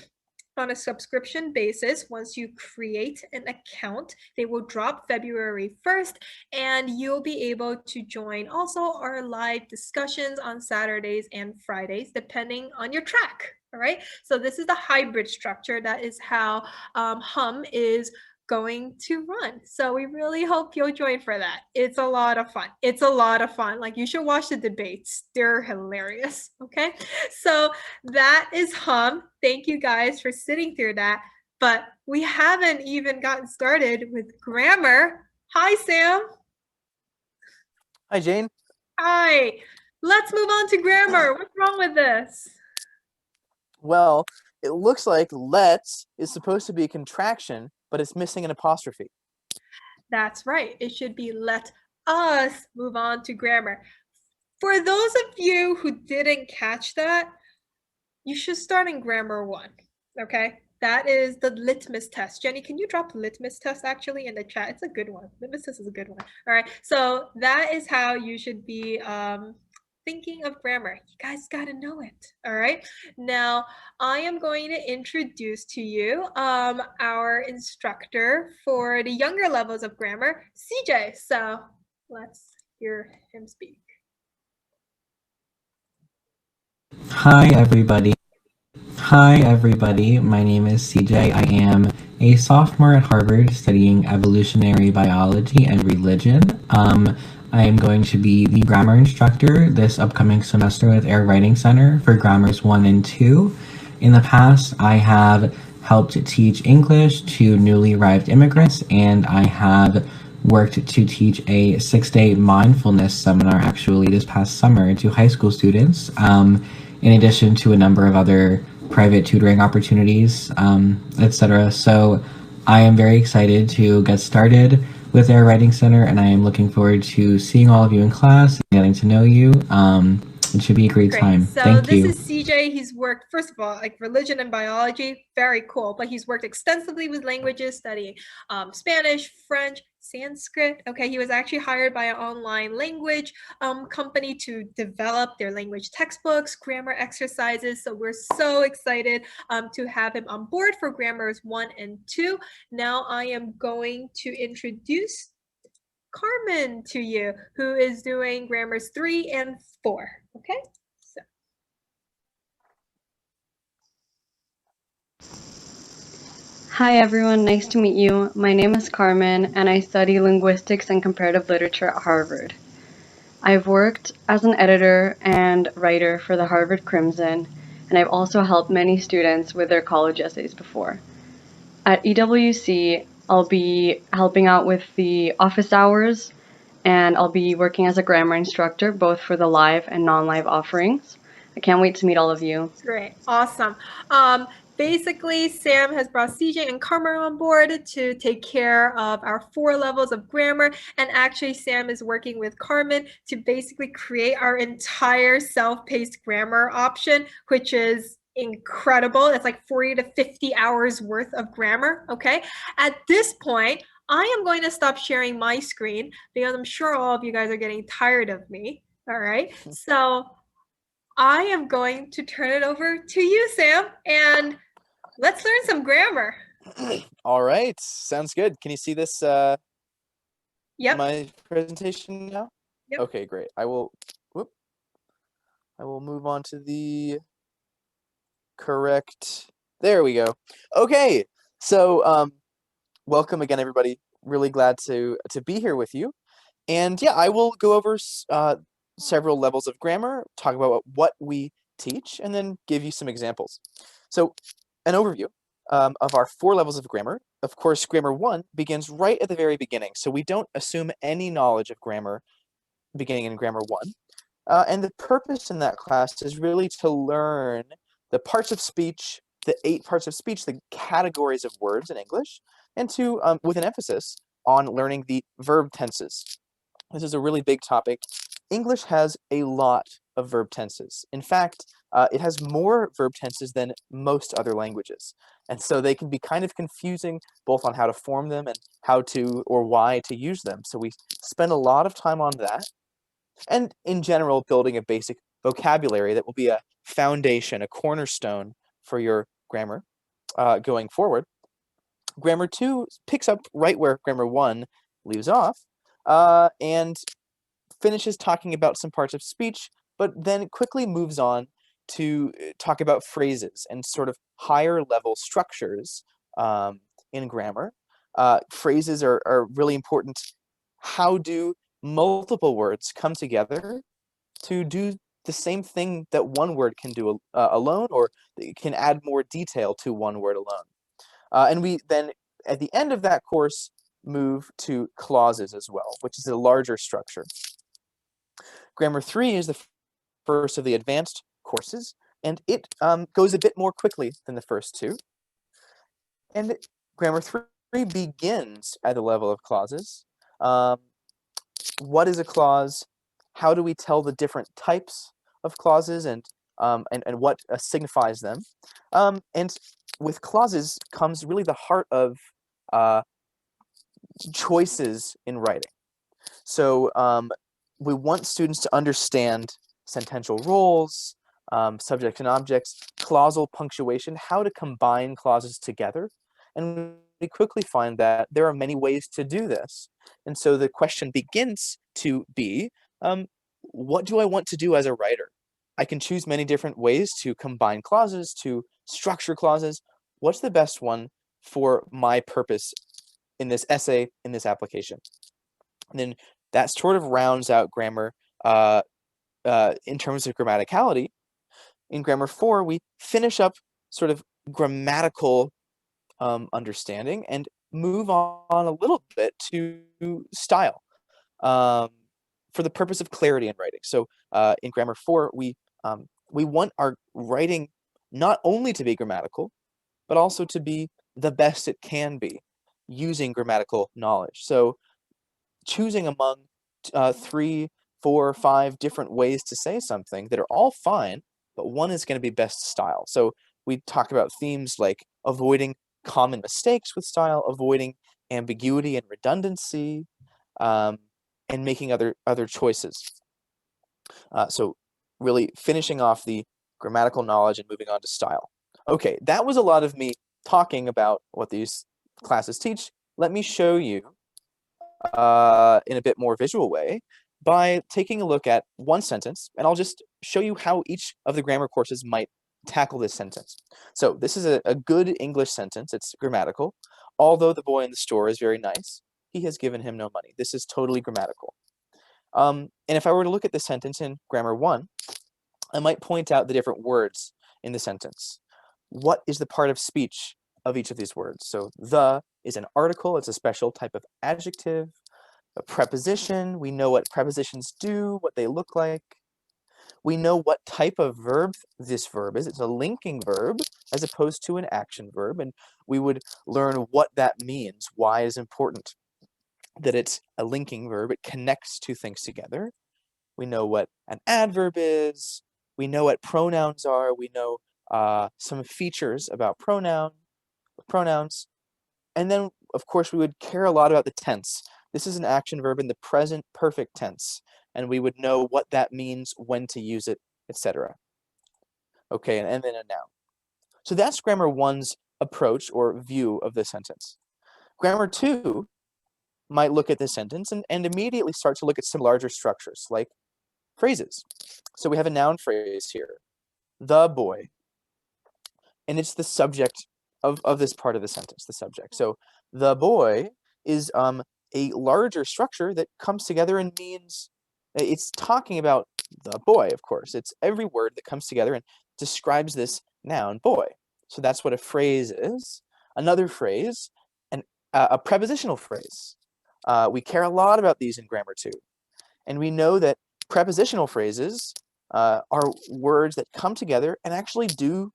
on a subscription basis. Once you create an account, they will drop February 1st, and you'll be able to join also our live discussions on Saturdays and Fridays, depending on your track. All right, so this is the hybrid structure. That is how Hum is going to run. So we really hope you'll join for that. It's a lot of fun. It's a lot of fun. Like, you should watch the debates. They're hilarious. Okay. So that is Hum. Thank you guys for sitting through that. But we haven't even gotten started with grammar. Hi, Sam. Hi, Jane. Hi. Let's move on to grammar. What's wrong with this? Well, it looks like let's is supposed to be a contraction, but it's missing an apostrophe. That's right. It should be let us move on to grammar. For those of you who didn't catch that, you should start in grammar 1, okay? That is the litmus test. Jenny, can you drop litmus test actually in the chat? It's a good one. Litmus test is a good one. All right, so that is how you should be thinking of grammar. You guys got to know it. All right, now I am going to introduce to you our instructor for the younger levels of grammar, CJ. So let's hear him speak. Hi everybody. My name is CJ. I am a sophomore at Harvard studying evolutionary biology and religion. I am going to be the grammar instructor this upcoming semester with Air Writing Center for grammars 1 and 2. In the past, I have helped teach English to newly arrived immigrants, and I have worked to teach a 6-day mindfulness seminar actually this past summer to high school students, in addition to a number of other private tutoring opportunities, etc. So I am very excited to get started with Air Writing Center, and I am looking forward to seeing all of you in class and getting to know you. It should be a great time. So Thank you. this is CJ. He's worked, first of all, like religion and biology, very cool. But he's worked extensively with languages, studying Spanish, French, Sanskrit. Okay, he was actually hired by an online language company to develop their language textbooks, grammar exercises. So we're so excited to have him on board for grammars 1 and 2. Now I am going to introduce Carmen to you, who is doing grammars 3 and 4. Okay, so. Hi everyone, nice to meet you. My name is Carmen and I study linguistics and comparative literature at Harvard. I've worked as an editor and writer for the Harvard Crimson, and I've also helped many students with their college essays before. At EWC, I'll be helping out with the office hours, and I'll be working as a grammar instructor, both for the live and non-live offerings. I can't wait to meet all of you. Great, awesome. Basically, Sam has brought CJ and Carmen on board to take care of our 4 levels of grammar. And actually, Sam is working with Carmen to basically create our entire self-paced grammar option, which is incredible. It's like 40 to 50 hours worth of grammar, okay? At this point, I am going to stop sharing my screen because I'm sure all of you guys are getting tired of me, all right? So I am going to turn it over to you, Sam, and let's learn some grammar. All right, sounds good. Can you see this? Yep. My presentation now? Yep. Okay, great. I will move on to the correct. There we go. Okay, so welcome again, everybody. Really glad to be here with you. And yeah, I will go over several levels of grammar, talk about what we teach, and then give you some examples. So an overview of our 4 levels of grammar. Of course, grammar 1 begins right at the very beginning, so we don't assume any knowledge of grammar beginning in grammar 1. And the purpose in that class is really to learn the parts of speech, the 8 parts of speech, the categories of words in English, and to, with an emphasis on learning the verb tenses. This is a really big topic. English has a lot of verb tenses. In fact, it has more verb tenses than most other languages. And so they can be kind of confusing both on how to form them and how to or why to use them. So we spend a lot of time on that. And in general, building a basic vocabulary that will be a foundation, a cornerstone for your grammar going forward. Grammar 2 picks up right where grammar 1 leaves off and finishes talking about some parts of speech, but then quickly moves on to talk about phrases and sort of higher level structures in grammar. Phrases are really important. How do multiple words come together to do the same thing that one word can do alone, or can add more detail to one word alone? And we then, at the end of that course, move to clauses as well, which is a larger structure. Grammar 3 is the first of the advanced courses, and it goes a bit more quickly than the first two. And Grammar 3 begins at the level of clauses. What is a clause? How do we tell the different types of clauses and what signifies them? And with clauses comes really the heart of choices in writing. So we want students to understand sentential roles, subjects and objects, clausal punctuation, how to combine clauses together. And we quickly find that there are many ways to do this. And so the question begins to be, what do I want to do as a writer? I can choose many different ways to combine clauses, to structure clauses. What's the best one for my purpose in this essay, in this application? And then that sort of rounds out grammar in terms of grammaticality. In Grammar 4, we finish up sort of grammatical understanding and move on a little bit to style for the purpose of clarity in writing. So in Grammar 4, we want our writing not only to be grammatical, but also to be the best it can be using grammatical knowledge. So choosing among 3, 4, 5 different ways to say something that are all fine, but one is going to be best style. So we talk about themes like avoiding common mistakes with style, avoiding ambiguity and redundancy, and making other choices. So really finishing off the grammatical knowledge and moving on to style. Okay, that was a lot of me talking about what these classes teach. Let me show you in a bit more visual way by taking a look at one sentence, and I'll just show you how each of the grammar courses might tackle this sentence. So this is a good English sentence. It's grammatical. Although the boy in the store is very nice, he has given him no money. This is totally grammatical. And if I were to look at this sentence in Grammar 1, I might point out the different words in the sentence. What is the part of speech of each of these words? So the is an article. It's a special type of adjective. A preposition, we know what prepositions do, what they look like. We know what type of verb this verb is. It's a linking verb as opposed to an action verb, and we would learn what that means, why it is important that it's a linking verb. It connects two things together. We know what an adverb is. We know what pronouns are. We know some features about pronouns. And then, of course, we would care a lot about the tense. This is an action verb in the present perfect tense, and we would know what that means, when to use it, etc. Okay, and then a noun. So that's Grammar 1's approach or view of the sentence. Grammar 2 might look at this sentence and immediately start to look at some larger structures, like phrases. So we have a noun phrase here, the boy, and it's the subject of this part of the sentence, the subject. So the boy is a larger structure that comes together and means, it's talking about the boy, of course. It's every word that comes together and describes this noun, boy. So that's what a phrase is. Another phrase, a prepositional phrase. We care a lot about these in Grammar 2. And we know that prepositional phrases are words that come together and actually do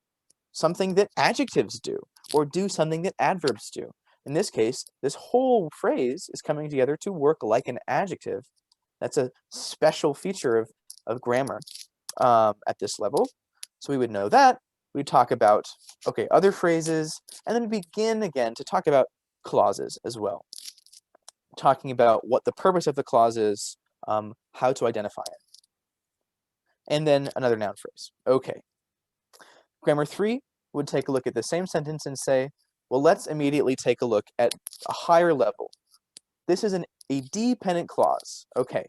something that adjectives do, or do something that adverbs do. In this case, this whole phrase is coming together to work like an adjective. That's a special feature of grammar at this level. So we would know that. We'd talk about, okay, other phrases, and then begin again to talk about clauses as well. Talking about what the purpose of the clause is, how to identify it. And then another noun phrase. Okay. Grammar 3 would take a look at the same sentence and say, well, let's immediately take a look at a higher level. This is a dependent clause. Okay.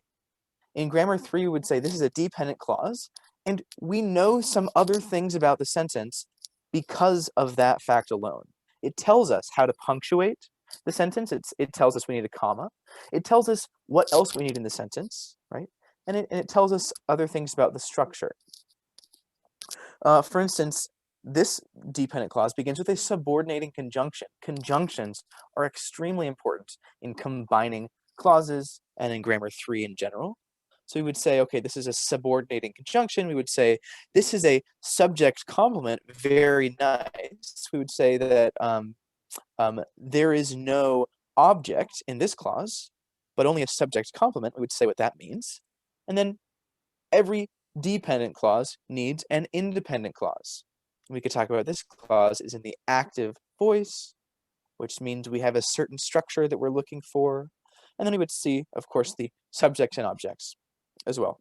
In Grammar 3, we would say this is a dependent clause, and we know some other things about the sentence because of that fact alone. It tells us how to punctuate the sentence. It tells us we need a comma. It tells us what else we need in the sentence, right? And it tells us other things about the structure. For instance, this dependent clause begins with a subordinating conjunction. Conjunctions are extremely important in combining clauses and in Grammar 3 in general. So we would say, okay, this is a subordinating conjunction. We would say, this is a subject complement, very nice. We would say that there is no object in this clause, but only a subject complement. We would say what that means. And then every dependent clause needs an independent clause. We could talk about this clause is in the active voice, which means we have a certain structure that we're looking for. And then we would see, of course, the subjects and objects as well.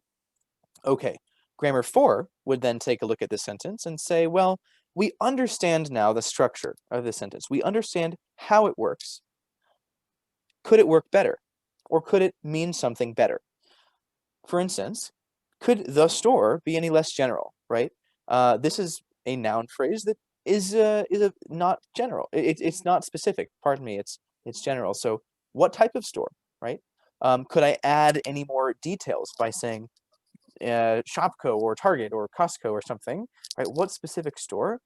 Okay, grammar 4 would then take a look at this sentence and say, well, we understand now the structure of this sentence. We understand how it works. Could it work better? Or could it mean something better? For instance, could the store be any less general, right? This is a noun phrase that is not general. It's not specific. Pardon me. It's general. So what type of store, right? Could I add any more details by saying Shopko or Target or Costco or something, right? What specific store?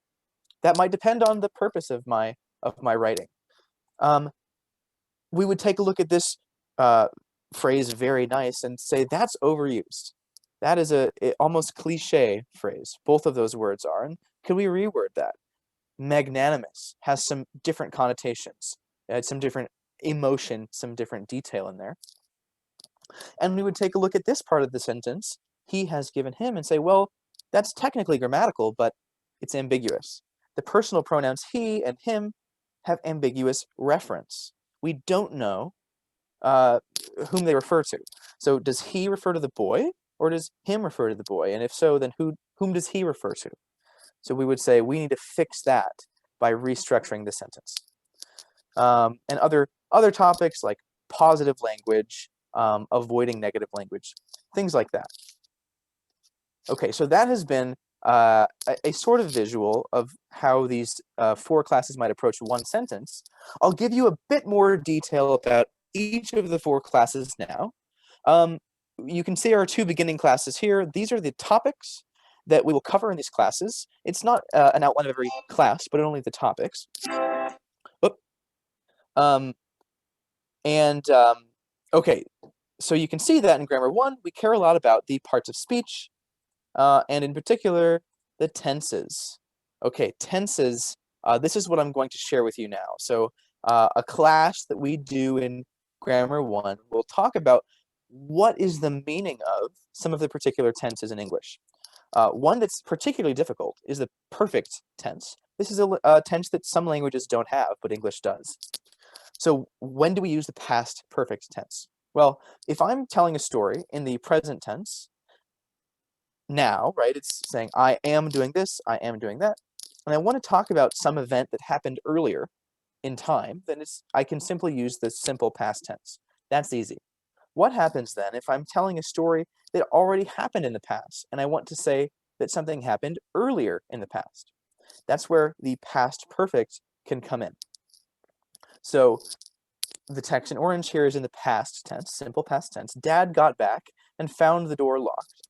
That might depend on the purpose of my writing. We would take a look at this phrase, very nice, and say that's overused. That is a almost cliche phrase. Both of those words are. And could we reword that? Magnanimous has some different connotations. It had some different emotion, some different detail in there. And we would take a look at this part of the sentence, he has given him, and say, well, that's technically grammatical, but it's ambiguous. The personal pronouns he and him have ambiguous reference. We don't know whom they refer to. So does he refer to the boy, or does him refer to the boy? And if so, then whom does he refer to? So we would say we need to fix that by restructuring the sentence. And other topics like positive language, avoiding negative language, things like that. Okay, so that has been a sort of visual of how these 4 classes might approach one sentence. I'll give you a bit more detail about each of the 4 classes now. You can see our 2 beginning classes here. These are the topics that we will cover in these classes. It's not an outline of every class, but only the topics. Okay, so you can see that in Grammar 1, we care a lot about the parts of speech, and in particular, the tenses. Okay, tenses, this is what I'm going to share with you now. So a class that we do in Grammar 1 will talk about what is the meaning of some of the particular tenses in English. One that's particularly difficult is the perfect tense. This is a tense that some languages don't have, but English does. So when do we use the past perfect tense? Well, if I'm telling a story in the present tense, now, right, it's saying I am doing this, I am doing that, and I want to talk about some event that happened earlier in time, then I can simply use the simple past tense. That's easy. What happens then if I'm telling a story that already happened in the past, and I want to say that something happened earlier in the past? That's where the past perfect can come in. So the text in orange here is in the past tense, simple past tense. Dad got back and found the door locked.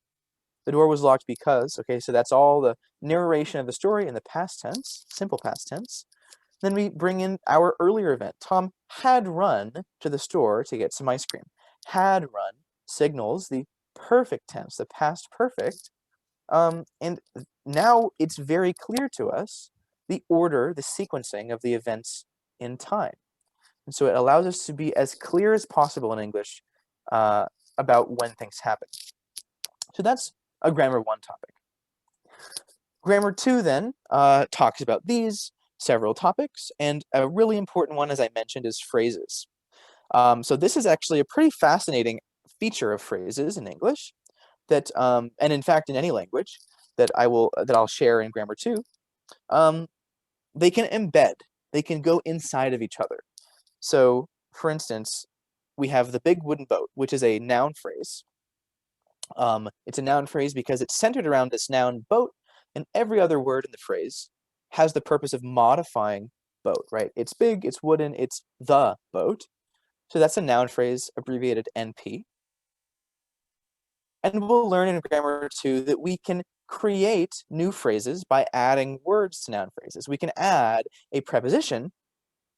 The door was locked because, okay, so that's all the narration of the story in the past tense, simple past tense. Then we bring in our earlier event. Tom had run to the store to get some ice cream. Had run signals the perfect tense, the past perfect. And now it's very clear to us the order, the sequencing of the events in time. And so it allows us to be as clear as possible in English about when things happen. So that's a Grammar 1 topic. Grammar 2 then talks about these several topics, and a really important one, as I mentioned, is phrases. So this is actually a pretty fascinating feature of phrases in English that, and in fact in any language that I'll share in Grammar 2. They can embed, they can go inside of each other. So, for instance, we have the big wooden boat, which is a noun phrase. It's a noun phrase because it's centered around this noun boat, and every other word in the phrase has the purpose of modifying boat, right? It's big, it's wooden, it's the boat. So that's a noun phrase, abbreviated NP. And we'll learn in Grammar 2 that we can create new phrases by adding words to noun phrases. We can add a preposition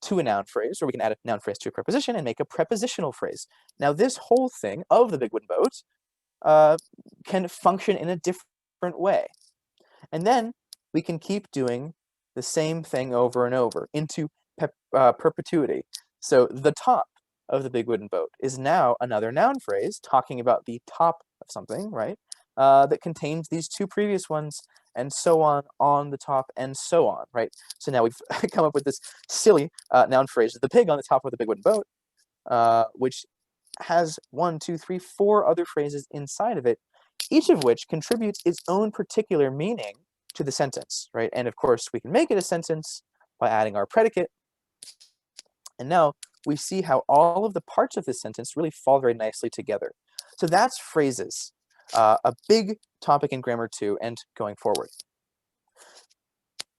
to a noun phrase, or we can add a noun phrase to a preposition and make a prepositional phrase. Now this whole thing of the big wooden boat can function in a different way. And then we can keep doing the same thing over and over into perpetuity. So the top of the big wooden boat is now another noun phrase talking about the top of something, right? That contains these two previous ones, and so on the top, and so on, right? So now we've come up with this silly noun phrase, the pig on the top of the big wooden boat, which has 1, 2, 3, 4 other phrases inside of it, each of which contributes its own particular meaning to the sentence, right? And of course, we can make it a sentence by adding our predicate. And now we see how all of the parts of this sentence really fall very nicely together. So that's phrases, a big topic in Grammar 2 and going forward.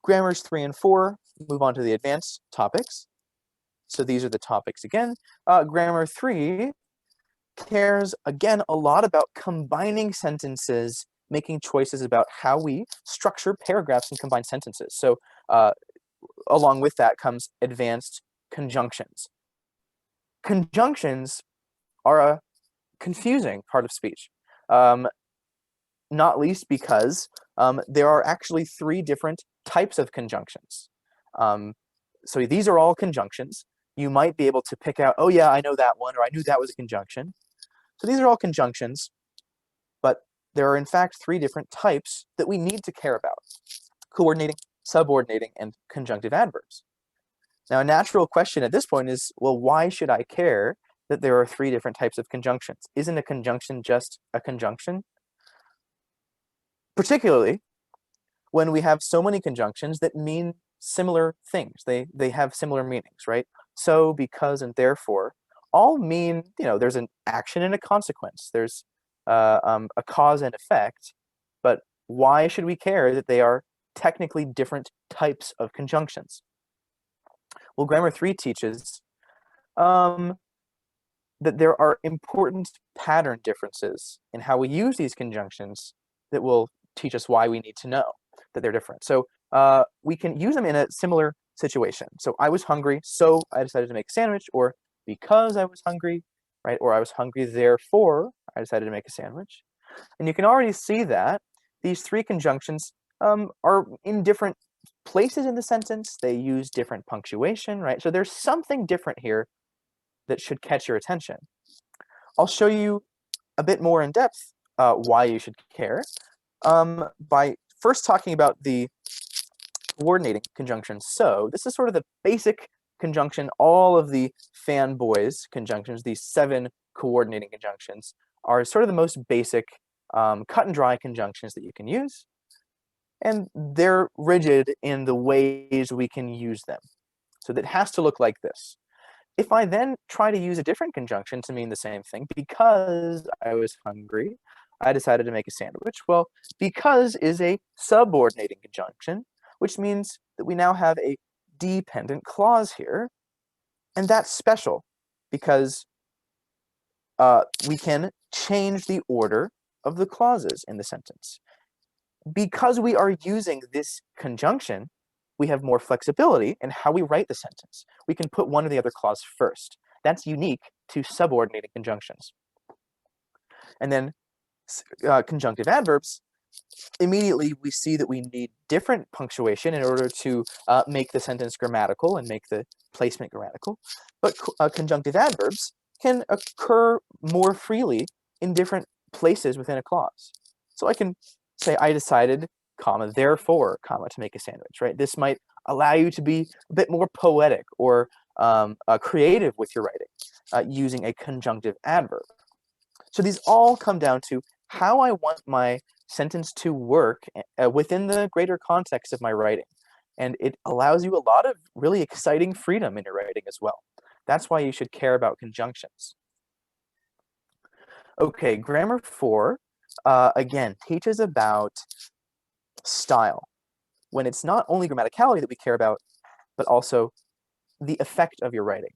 Grammars 3 and 4 move on to the advanced topics. So these are the topics again. Grammar 3 cares, again, a lot about combining sentences, making choices about how we structure paragraphs and combine sentences. So along with that comes advanced conjunctions. Conjunctions are a confusing part of speech, not least because there are actually 3 different types of conjunctions. So these are all conjunctions. You might be able to pick out, oh yeah, I know that one, or I knew that was a conjunction. So these are all conjunctions, but there are in fact 3 different types that we need to care about: coordinating, subordinating, and conjunctive adverbs. Now, a natural question at this point is, well, why should I care that there are 3 different types of conjunctions? Isn't a conjunction just a conjunction? Particularly when we have so many conjunctions that mean similar things. They have similar meanings, right? So, because, and therefore all mean, there's an action and a consequence. There's a cause and effect, but why should we care that they are technically different types of conjunctions? Well, Grammar 3 teaches that there are important pattern differences in how we use these conjunctions that will teach us why we need to know that they're different. So we can use them in a similar situation. So I was hungry, so I decided to make a sandwich, or because I was hungry, right? Or I was hungry, therefore I decided to make a sandwich. And you can already see that these 3 conjunctions are in different places in the sentence. They use different punctuation, right? So there's something different here that should catch your attention. I'll show you a bit more in depth why you should care by first talking about the coordinating conjunction. So this is sort of the basic conjunction. All of the fanboys conjunctions, these 7 coordinating conjunctions, are sort of the most basic cut and dry conjunctions that you can use. And they're rigid in the ways we can use them. So that has to look like this. If I then try to use a different conjunction to mean the same thing, because I was hungry, I decided to make a sandwich. Well, because is a subordinating conjunction, which means that we now have a dependent clause here. And that's special because we can change the order of the clauses in the sentence. Because we are using this conjunction, we have more flexibility in how we write the sentence. We can put one or the other clause first. That's unique to subordinating conjunctions. And then conjunctive adverbs, immediately we see that we need different punctuation in order to make the sentence grammatical and make the placement grammatical. But conjunctive adverbs can occur more freely in different places within a clause. So I can say, I decided, comma, therefore, comma, to make a sandwich, right? This might allow you to be a bit more poetic or creative with your writing using a conjunctive adverb. So these all come down to how I want my sentence to work within the greater context of my writing. And it allows you a lot of really exciting freedom in your writing as well. That's why you should care about conjunctions. Okay, Grammar 4, again, teaches about style, when it's not only grammaticality that we care about, but also the effect of your writing.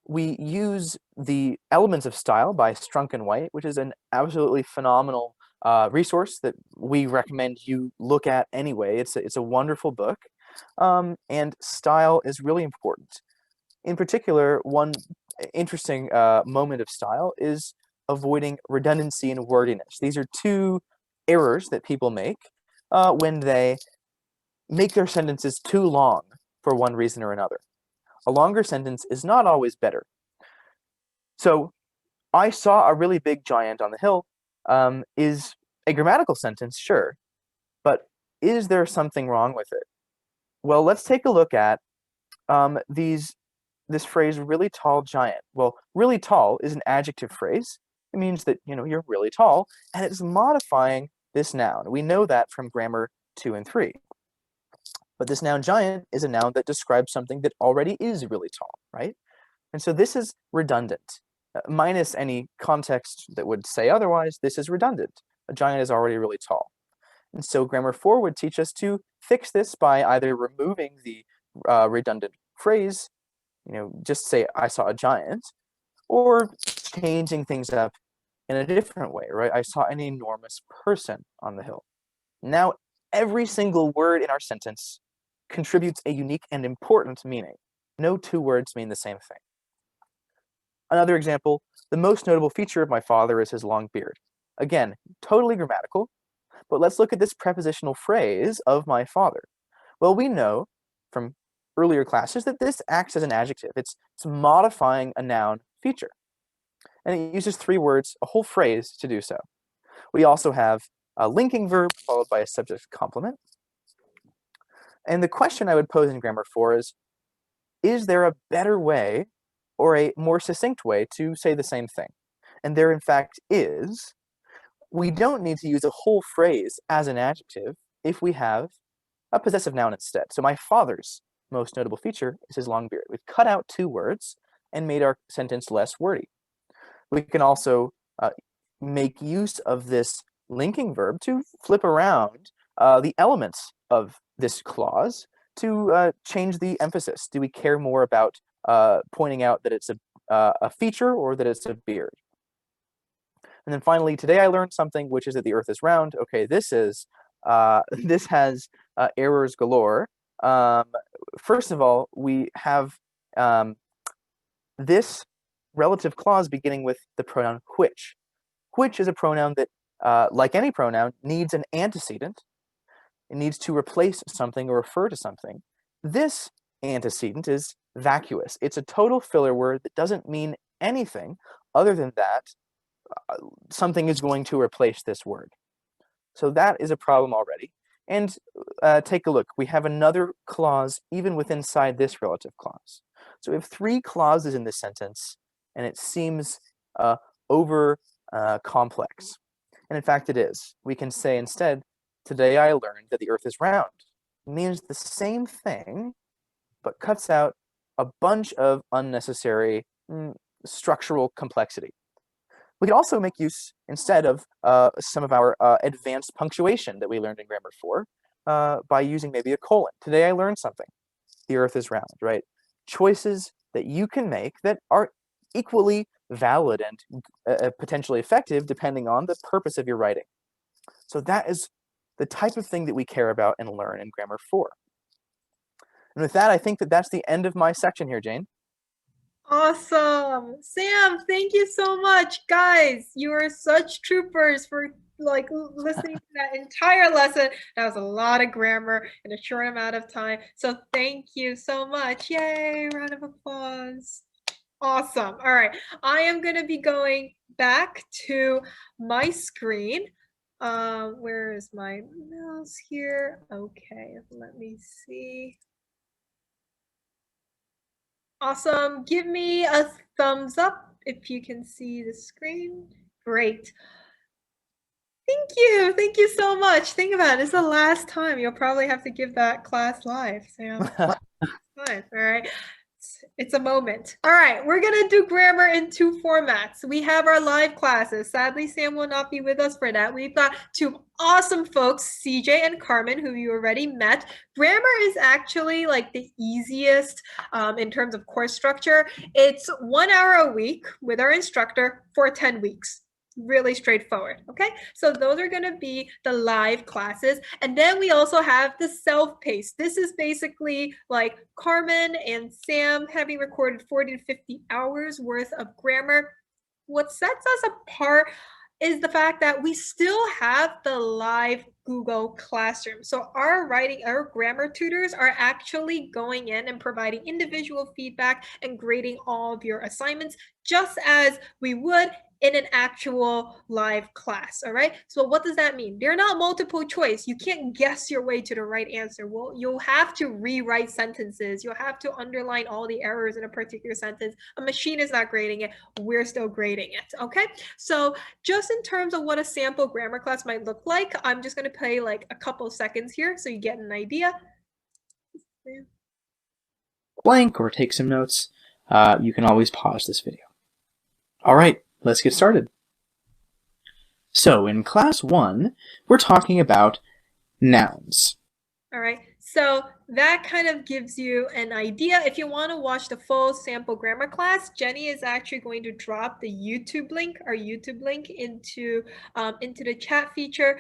We use the Elements of Style by Strunk and White, which is an absolutely phenomenal resource that we recommend you look at anyway. It's a wonderful book, and style is really important. In particular, one interesting moment of style is avoiding redundancy and wordiness. These are two errors that people make when they make their sentences too long for one reason or another. A longer sentence is not always better. So, I saw a really big giant on the hill is a grammatical sentence, sure, but is there something wrong with it? Well, let's take a look at this phrase, really tall giant. Well, really tall is an adjective phrase. It means that, you're really tall, and it's modifying this noun. We know that from grammar 2 and 3. But this noun giant is a noun that describes something that already is really tall, right? And so this is redundant. Minus any context that would say otherwise, this is redundant. A giant is already really tall. And so grammar 4 would teach us to fix this by either removing the redundant phrase, just say, I saw a giant, or changing things up in a different way, right? I saw an enormous person on the hill. Now, every single word in our sentence contributes a unique and important meaning. No two words mean the same thing. Another example, the most notable feature of my father is his long beard. Again, totally grammatical, but let's look at this prepositional phrase of my father. Well, we know from earlier classes that this acts as an adjective. It's modifying a noun feature. And it uses 3 words, a whole phrase, to do so. We also have a linking verb followed by a subject complement. And the question I would pose in grammar 4 is there a better way or a more succinct way to say the same thing? And there, in fact, is. We don't need to use a whole phrase as an adjective if we have a possessive noun instead. So my father's most notable feature is his long beard. We've cut out 2 words and made our sentence less wordy. We can also make use of this linking verb to flip around the elements of this clause to change the emphasis. Do we care more about pointing out that it's a feature or that it's a beard? And then finally, today I learned something, which is that the Earth is round. Okay, this has errors galore. First of all, we have this relative clause beginning with the pronoun which. Which is a pronoun that, like any pronoun, needs an antecedent. It needs to replace something or refer to something. This antecedent is vacuous. It's a total filler word that doesn't mean anything other than that something is going to replace this word. So that is a problem already. And take a look. We have another clause even inside this relative clause. So we have 3 clauses in this sentence, and it seems over complex. And in fact, it is. We can say instead, today I learned that the Earth is round. It means the same thing, but cuts out a bunch of unnecessary structural complexity. We can also make use, instead of some of our advanced punctuation that we learned in Grammar 4, by using maybe a colon. Today I learned something. The Earth is round, right? Choices that you can make that are equally valid and potentially effective depending on the purpose of your writing. So that is the type of thing that we care about and learn in Grammar 4. And with that, I think that that's the end of my section here, Jane. Awesome. Sam, thank you so much. Guys, you are such troopers for listening to that entire lesson. That was a lot of grammar in a short amount of time. So thank you so much. Yay, round of applause. Awesome. All right. I am going to be going back to my screen. Where is my mouse here? Okay, let me see. Awesome. Give me a thumbs up if you can see the screen. Great. Thank you. Thank you so much. Think about it. It's the last time. You'll probably have to give that class live, Sam. All right. It's a moment. All right, we're going to do grammar in 2 formats. We have our live classes. Sadly, Sam will not be with us for that. We've got 2 awesome folks, CJ and Carmen, who you already met. Grammar is actually the easiest in terms of course structure. It's 1 hour a week with our instructor for 10 weeks. Really straightforward. Okay, so those are going to be the live classes, and then we also have the self-paced. This is basically Carmen and Sam having recorded 40 to 50 hours worth of grammar what sets us apart is the fact that we still have the live Google Classroom. So our grammar tutors are actually going in and providing individual feedback and grading all of your assignments, just as we would in an actual live class, all right? So what does that mean? They're not multiple choice. You can't guess your way to the right answer. Well, you'll have to rewrite sentences. You'll have to underline all the errors in a particular sentence. A machine is not grading it. We're still grading it, okay? So just in terms of what a sample grammar class might look like, I'm just gonna play like a couple seconds here so you get an idea. Blank or take some notes, you can always pause this video. All right, let's get started. So in class 1, we're talking about nouns. All right, so that kind of gives you an idea. If you want to watch the full sample grammar class, Jenny is actually going to drop the YouTube link, our YouTube link, into the chat feature.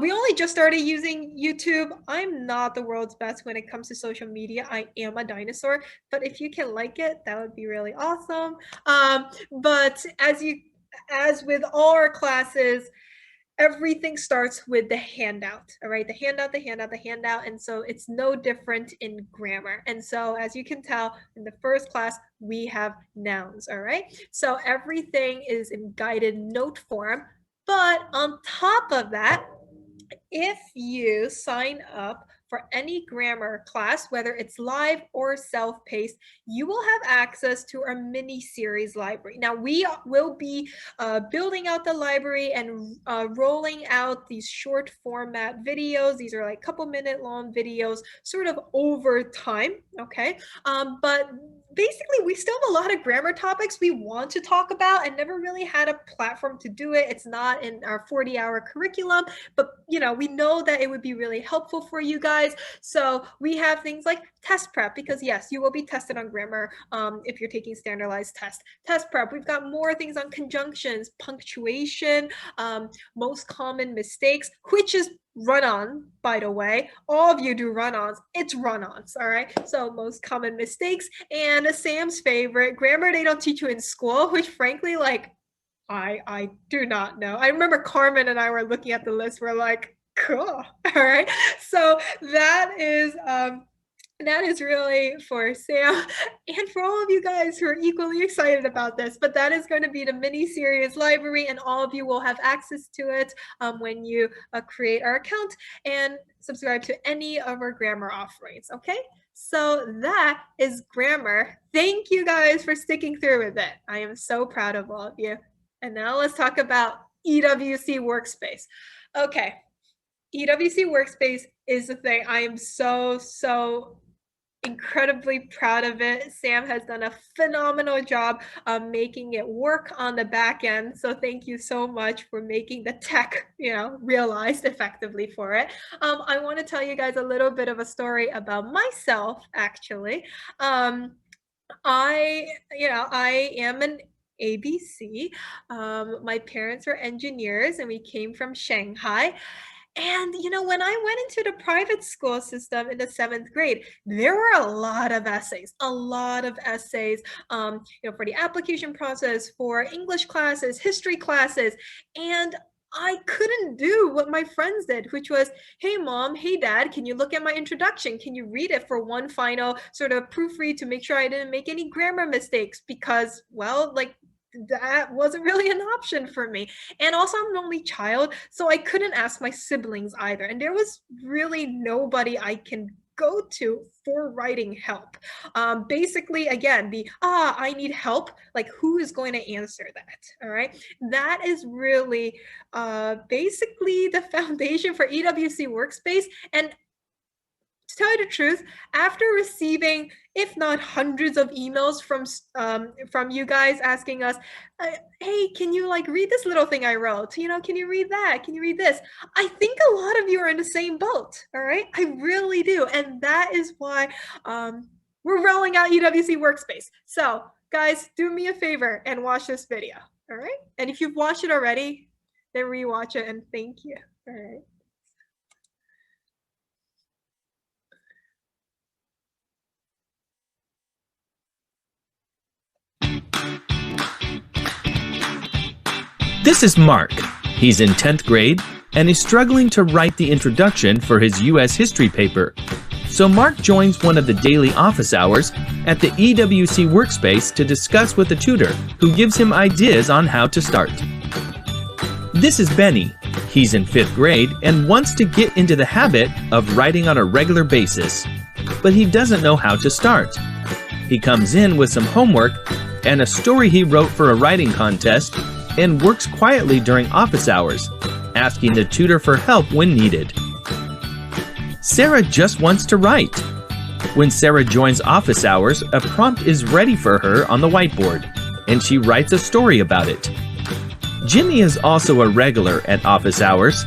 We only just started using YouTube. I'm not the world's best when it comes to social media. I am a dinosaur, but if you can like it, that would be really awesome. But as with all our classes, everything starts with the handout, all right? The handout. And so it's no different in grammar. And so as you can tell, in the first class, we have nouns, all right? So everything is in guided note form. But on top of that, if you sign up for any grammar class, whether it's live or self-paced, you will have access to our mini series library. Now we will be building out the library and rolling out these short format videos. These are like couple-minute long videos sort of over time, okay? But basically, we still have a lot of grammar topics we want to talk about and never really had a platform to do it. It's not in our 40-hour curriculum, but you know, we know that it would be really helpful for you guys. So we have things like test prep, because yes, you will be tested on grammar if you're taking standardized tests. Test prep, we've got more things on conjunctions, punctuation, most common mistakes, which is run-on, by the way. All of you do run-ons. It's run-ons, all right? So most common mistakes, and Sam's favorite, grammar they don't teach you in school, which frankly, like, I do not know. I remember Carmen and I were looking at the list. We're like, cool, all right? So that is really for Sam and for all of you guys who are equally excited about this. But that is going to be the mini series library, and all of you will have access to it when you create our account and subscribe to any of our grammar offerings, okay? So that is grammar. Thank you guys for sticking through with it. I am so proud of all of you. And now let's talk about EWC Workspace. Okay, EWC Workspace is the thing. I am so incredibly proud of it. Sam has done a phenomenal job making it work on the back end. So thank you so much for making the tech, realized effectively for it. I want to tell you guys a little bit of a story about myself, actually. I am an ABC. My parents were engineers and we came from Shanghai. And, when I went into the private school system in the 7th grade, there were a lot of essays, for the application process, for English classes, history classes. And I couldn't do what my friends did, which was, hey, mom, hey, dad, can you look at my introduction? Can you read it for one final sort of proofread to make sure I didn't make any grammar mistakes? Because, well, like, that wasn't really an option for me. And also I'm an only child, so I couldn't ask my siblings either. And there was really nobody I can go to for writing help. Basically, again, I need help, like who is going to answer that? All right. That is really basically the foundation for EWC Workspace. And to tell you the truth, after receiving, if not hundreds of emails from you guys asking us, hey, can you read this little thing I wrote? Can you read that? Can you read this? I think a lot of you are in the same boat, all right? I really do. And that is why we're rolling out EWC Workspace. So guys, do me a favor and watch this video, all right? And if you've watched it already, then rewatch it and thank you, all right? This is Mark. He's in 10th grade and he's struggling to write the introduction for his U.S. history paper. So Mark joins one of the daily office hours at the EWC Workspace to discuss with a tutor who gives him ideas on how to start. This is Benny. He's in 5th grade and wants to get into the habit of writing on a regular basis, but he doesn't know how to start. He comes in with some homework and a story he wrote for a writing contest and works quietly during office hours, asking the tutor for help when needed. Sarah just wants to write. When Sarah joins office hours, a prompt is ready for her on the whiteboard, and she writes a story about it. Jimmy is also a regular at office hours.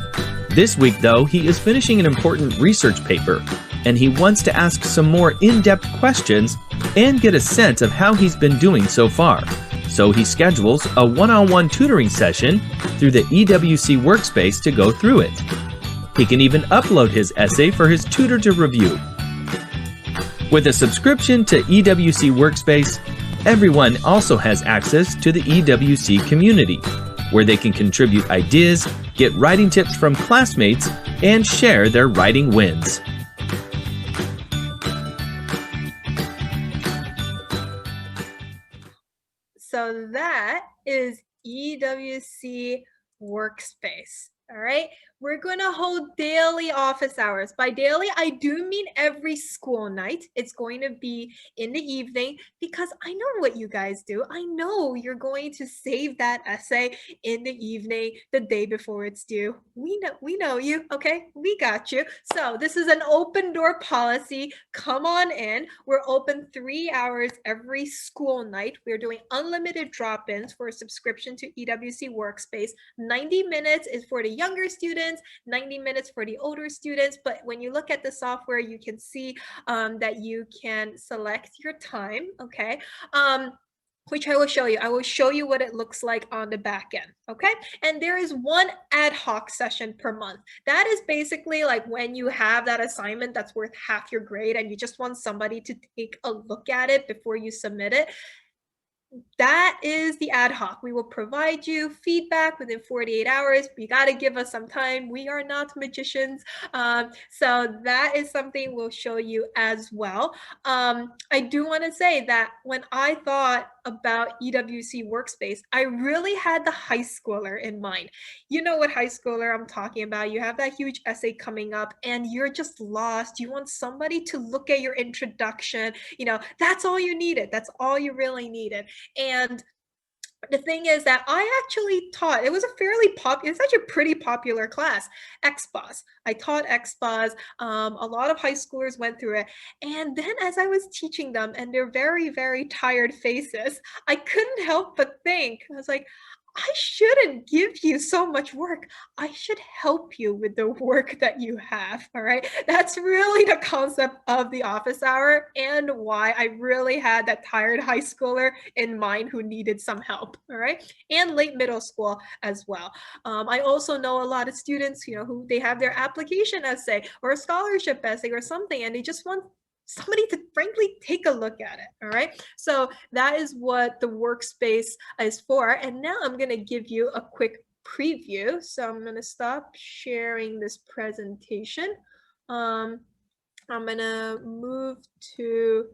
This week, though, he is finishing an important research paper, and he wants to ask some more in-depth questions and get a sense of how he's been doing so far. So he schedules a one-on-one tutoring session through the EWC Workspace to go through it. He can even upload his essay for his tutor to review. With a subscription to EWC Workspace, everyone also has access to the EWC community, where they can contribute ideas, get writing tips from classmates, and share their writing wins. So that is EWC Workspace. All right, we're going to hold daily office hours. By daily, I do mean every school night. It's going to be in the evening because I know what you guys do. I know you're going to save that essay in the evening, the day before it's due. We know you, okay? We got you. So this is an open door policy. Come on in. We're open 3 hours every school night. We're doing unlimited drop-ins for a subscription to EWC Workspace. 90 minutes is for the younger students, 90 minutes for the older students. But when you look at the software, you can see that you can select your time, okay? Which I will show you. I will show you what it looks like on the back end, okay? And there is one ad hoc session per month. That is basically like when you have that assignment that's worth half your grade and you just want somebody to take a look at it before you submit it. That is the ad hoc. We will provide you feedback within 48 hours. You got to give us some time. We are not magicians. So that is something we'll show you as well. I do want to say that when I thought about EWC Workspace, I really had the high schooler in mind. You know what high schooler I'm talking about. You have that huge essay coming up and you're just lost. You want somebody to look at your introduction. You know, that's all you needed. That's all you really needed. And the thing is that I actually taught, it was a fairly popular, it's actually a pretty popular class, XPOS. I taught XPOS. A lot of high schoolers went through it. And then as I was teaching them and their very, very tired faces, I couldn't help but think, I was like, I shouldn't give you so much work. I should help you with the work that you have, all right? That's really the concept of the office hour and why I really had that tired high schooler in mind who needed some help, all right? And late middle school as well. I also know a lot of students, you know, who they have their application essay or a scholarship essay or something, and they just want somebody to frankly take a look at it, all right? So that is what the workspace is for. And now I'm gonna give you a quick preview. So I'm gonna stop sharing this presentation. I'm gonna move to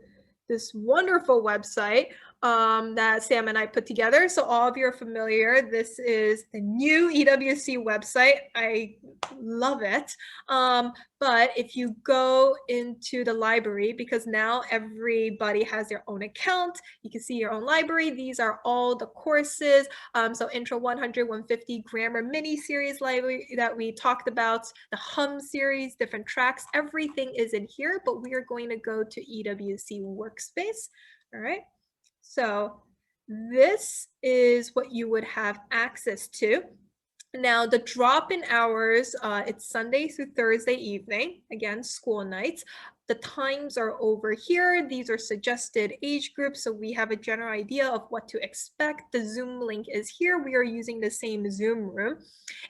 this wonderful website that Sam and I put together. So all of you are familiar. This is the new EWC website. I love it. But if you go into the library, because now everybody has their own account, you can see your own library. These are all the courses. So Intro 100, 150 Grammar mini series library that we talked about, the Hum series, different tracks, everything is in here, but we are going to go to EWC Workspace. All right. So this is what you would have access to. Now the drop-in hours, it's Sunday through Thursday evening, again, school nights. The times are over here. These are suggested age groups, so we have a general idea of what to expect. The Zoom link is here. We are using the same Zoom room.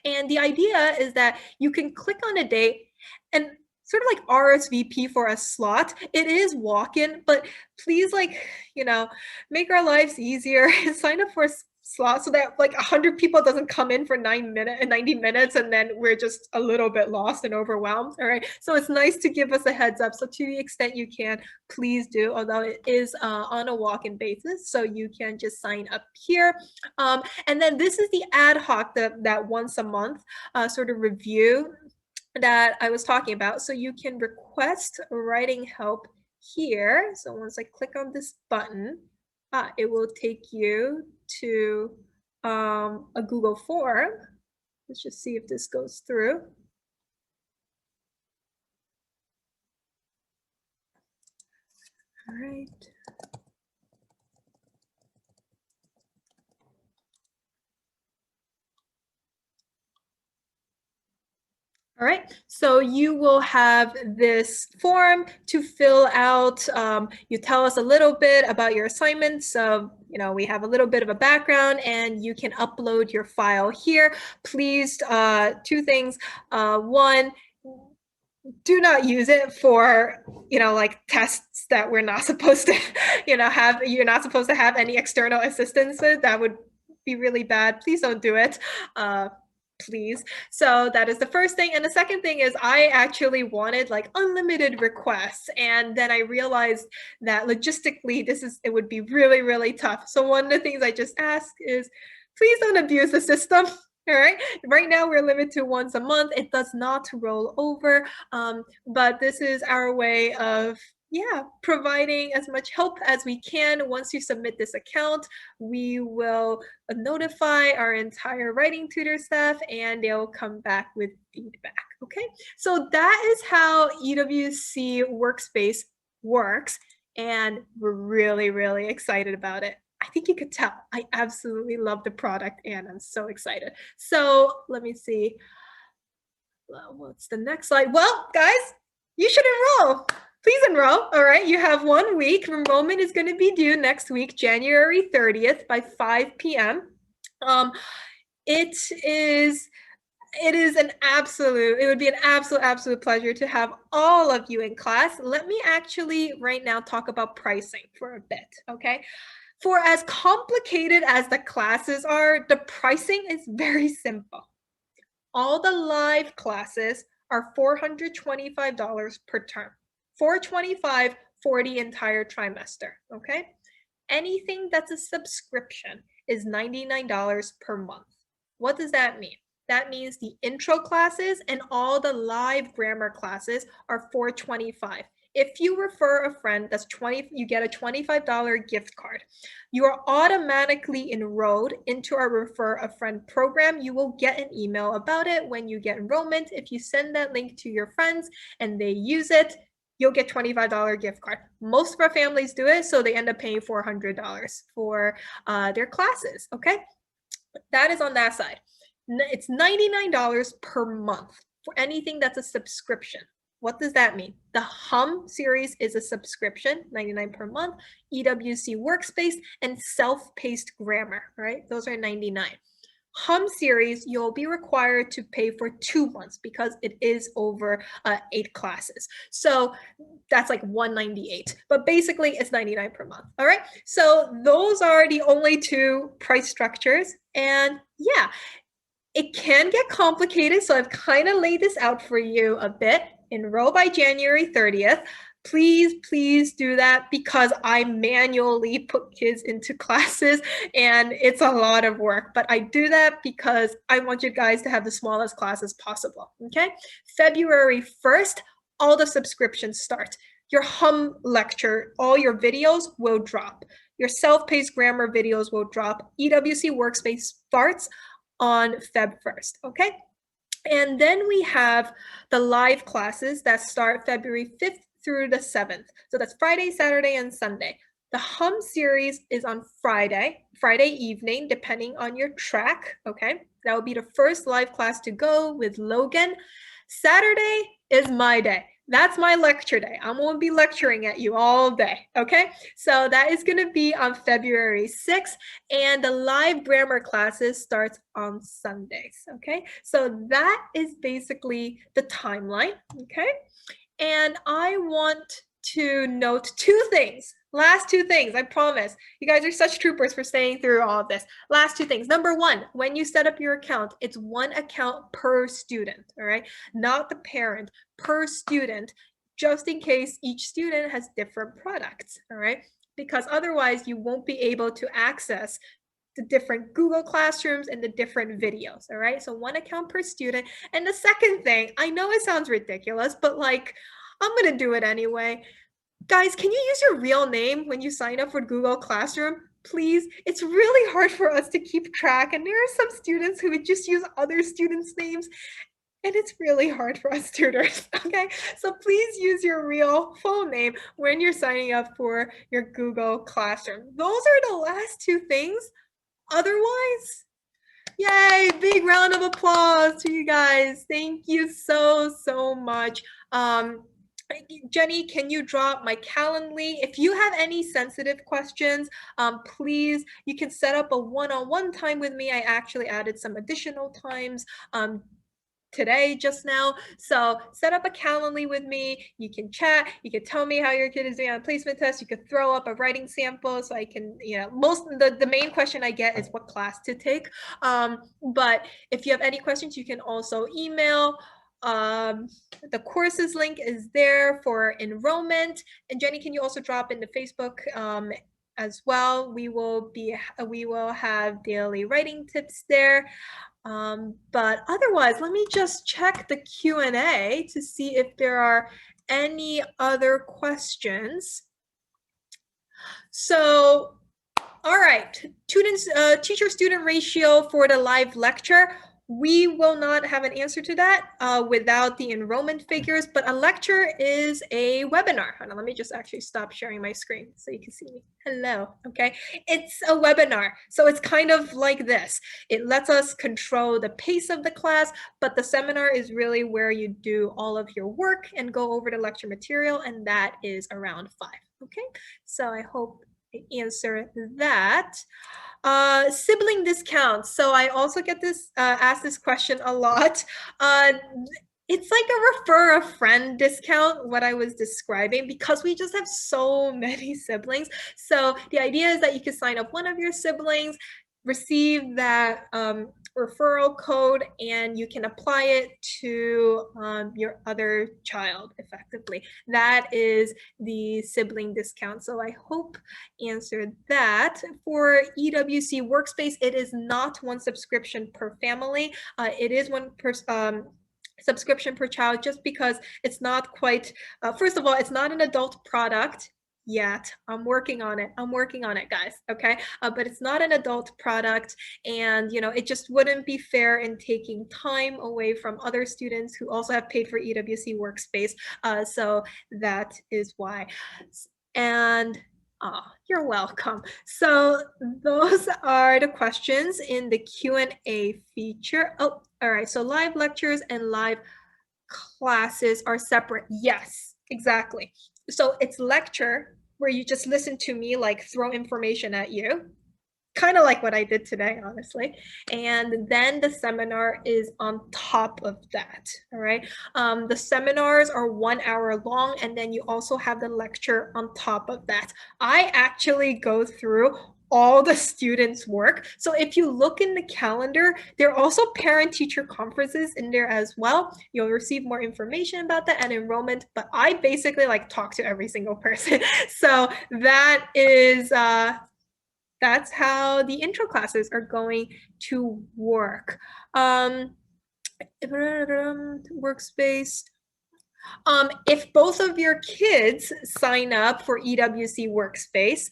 And the idea is that you can click on a date and sort of like RSVP for a slot. It is walk-in, but please, like, you know, make our lives easier. Sign up for slot so that like 100 people doesn't come in for 90 minutes and then we're just a little bit lost and overwhelmed. All right, so it's nice to give us a heads up. So to the extent you can, please do, although it is on a walk-in basis, so you can just sign up here. And then this is the ad hoc, that once a month sort of review that I was talking about. So you can request writing help here. So once I click on this button, it will take you to a Google form. Let's just see if this goes through. All right. All right, so you will have this form to fill out. You tell us a little bit about your assignment. So, you know, we have a little bit of a background and you can upload your file here. Please, two things. One, do not use it for, you know, like tests that we're not supposed to, you know, have. You're not supposed to have any external assistance with. That would be really bad. Please don't do it. Please. So that is the first thing. And the second thing is I actually wanted like unlimited requests. And then I realized that logistically, it would be really, really tough. So one of the things I just asked is, please don't abuse the system. All right. Right now we're limited to once a month. It does not roll over. But this is our way of, yeah, providing as much help as we can. Once you submit this account, we will notify our entire writing tutor staff and they'll come back with feedback. Okay, so that is how EWC Workspace works. And we're really, really excited about it. I think you could tell I absolutely love the product and I'm so excited. So let me see. Well, what's the next slide? Well, guys, you should enroll. Please enroll. All right, you have 1 week. Enrollment is going to be due next week, January 30th by 5 p.m. It would be an absolute pleasure to have all of you in class. Let me actually right now talk about pricing for a bit, okay? For as complicated as the classes are, the pricing is very simple. All the live classes are $425 per term. $425 for the entire trimester, okay? Anything that's a subscription is $99 per month. What does that mean? That means the intro classes and all the live grammar classes are $425. If you refer a friend, you get a $25 gift card. You are automatically enrolled into our Refer a Friend program. You will get an email about it when you get enrollment. If you send that link to your friends and they use it, you'll get $25 gift card. Most of our families do it, so they end up paying $400 for their classes, okay? That is on that side. It's $99 per month for anything that's a subscription. What does that mean? The Hum series is a subscription, $99 per month, EWC Workspace, and self-paced grammar, right? Those are $99. Hum series, you'll be required to pay for 2 months because it is over 8 classes. So that's like $198, but basically it's $99 per month. All right. So those are the only two price structures. And yeah, it can get complicated. So I've kind of laid this out for you a bit. Enroll by January 30th. Please do that because I manually put kids into classes and it's a lot of work, but I do that because I want you guys to have the smallest classes possible, okay? February 1st, all the subscriptions start. Your Hum lecture, all your videos will drop. Your self-paced grammar videos will drop. EWC Workspace starts on Feb 1st, okay? And then we have the live classes that start February 5th through the 7th. So that's Friday, Saturday, and Sunday. The Hum series is on Friday evening, depending on your track, okay? That will be the first live class to go with Logan. Saturday is my day. That's my lecture day. I'm going to be lecturing at you all day, okay? So that is going to be on February 6th, and the live grammar classes starts on Sundays, okay? So that is basically the timeline, okay? And I want to note two things Last two things, I promise. You guys are such troopers for staying through all of this. Last two things. Number one, when you set up your account, it's one account per student, all right? Not the parent, per student, just in case each student has different products, all right? Because otherwise you won't be able to access the different Google Classrooms and the different videos, all right? So one account per student. And the second thing, I know it sounds ridiculous, but like, I'm gonna do it anyway. Guys, can you use your real name when you sign up for Google Classroom? Please, it's really hard for us to keep track, and there are some students who would just use other students' names, and it's really hard for us tutors, okay? So please use your real full name when you're signing up for your Google Classroom. Those are the last two things. Otherwise, yay, big round of applause to you guys. Thank you so much. Jenny, can you drop my Calendly? If you have any sensitive questions, please, you can set up a one-on-one time with me. I actually added some additional times today, just now. So set up a Calendly with me. You can chat. You can tell me how your kid is doing on a placement test. You could throw up a writing sample so I can, you know, the main question I get is what class to take. But if you have any questions, you can also email. The courses link is there for enrollment. And Jenny, can you also drop in the Facebook as well? We will have daily writing tips there. But otherwise, let me just check the Q&A to see if there are any other questions. So, all right, teacher-student ratio for the live lecture. We will not have an answer to that without the enrollment figures, but a lecture is a webinar. Hold on, let me just actually stop sharing my screen so you can see me. Hello, okay? It's a webinar, so it's kind of like this. It lets us control the pace of the class, but the seminar is really where you do all of your work and go over the lecture material, and that is around 5, okay? So I hope I answer that. Sibling discounts. So I also get this asked this question a lot. It's like a refer a friend discount, what I was describing, because we just have so many siblings. So the idea is that you can sign up one of your siblings, receive that referral code, and you can apply it to your other child effectively. That is the sibling discount. So I hope answered that. For EWC Workspace, it is not one subscription per family. It is one per subscription per child, just because it's not quite, first of all, it's not an adult product yet. I'm working on it, guys, okay? But it's not an adult product, and you know, it just wouldn't be fair in taking time away from other students who also have paid for EWC Workspace. So that is why. And you're welcome. So those are the questions in the Q&A feature. Oh, all right, so live lectures and live classes are separate. Yes, exactly. So it's lecture where you just listen to me like throw information at you, kind of like what I did today, honestly. And then the seminar is on top of that, all right? The seminars are 1 hour long, and then you also have the lecture on top of that. I actually go through all the students' work. So if you look in the calendar, there are also parent-teacher conferences in there as well. You'll receive more information about that and enrollment, but I basically like talk to every single person. So that is, that's how the intro classes are going to work. Workspace. If both of your kids sign up for EWC Workspace,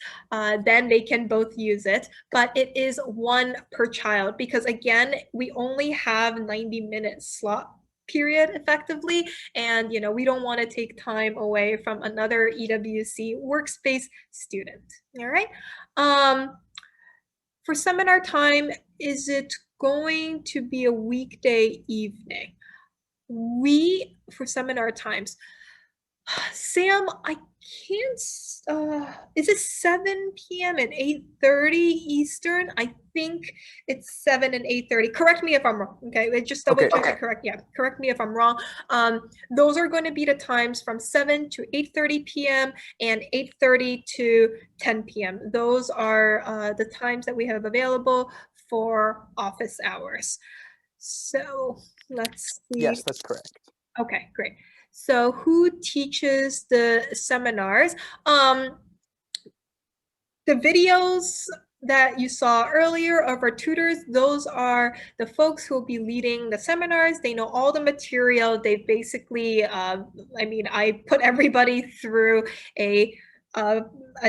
then they can both use it, but it is one per child, because again, we only have 90-minute slot period effectively, and you know, we don't want to take time away from another EWC Workspace student. All right. For seminar time, is it going to be a weekday evening? For seminar times, Sam, I can't, is it 7 p.m. and 8:30 Eastern? I think it's 7 and 8:30. Correct me if I'm wrong, okay? Just double check it, correct, yeah, correct me if I'm wrong. Those are going to be the times from 7 to 8:30 p.m. and 8:30 to 10 p.m. Those are the times that we have available for office hours. So let's see. Yes, that's correct. Okay, great. So who teaches the seminars? The videos that you saw earlier of our tutors, those are the folks who will be leading the seminars. They know all the material. They basically, I mean, I put everybody through a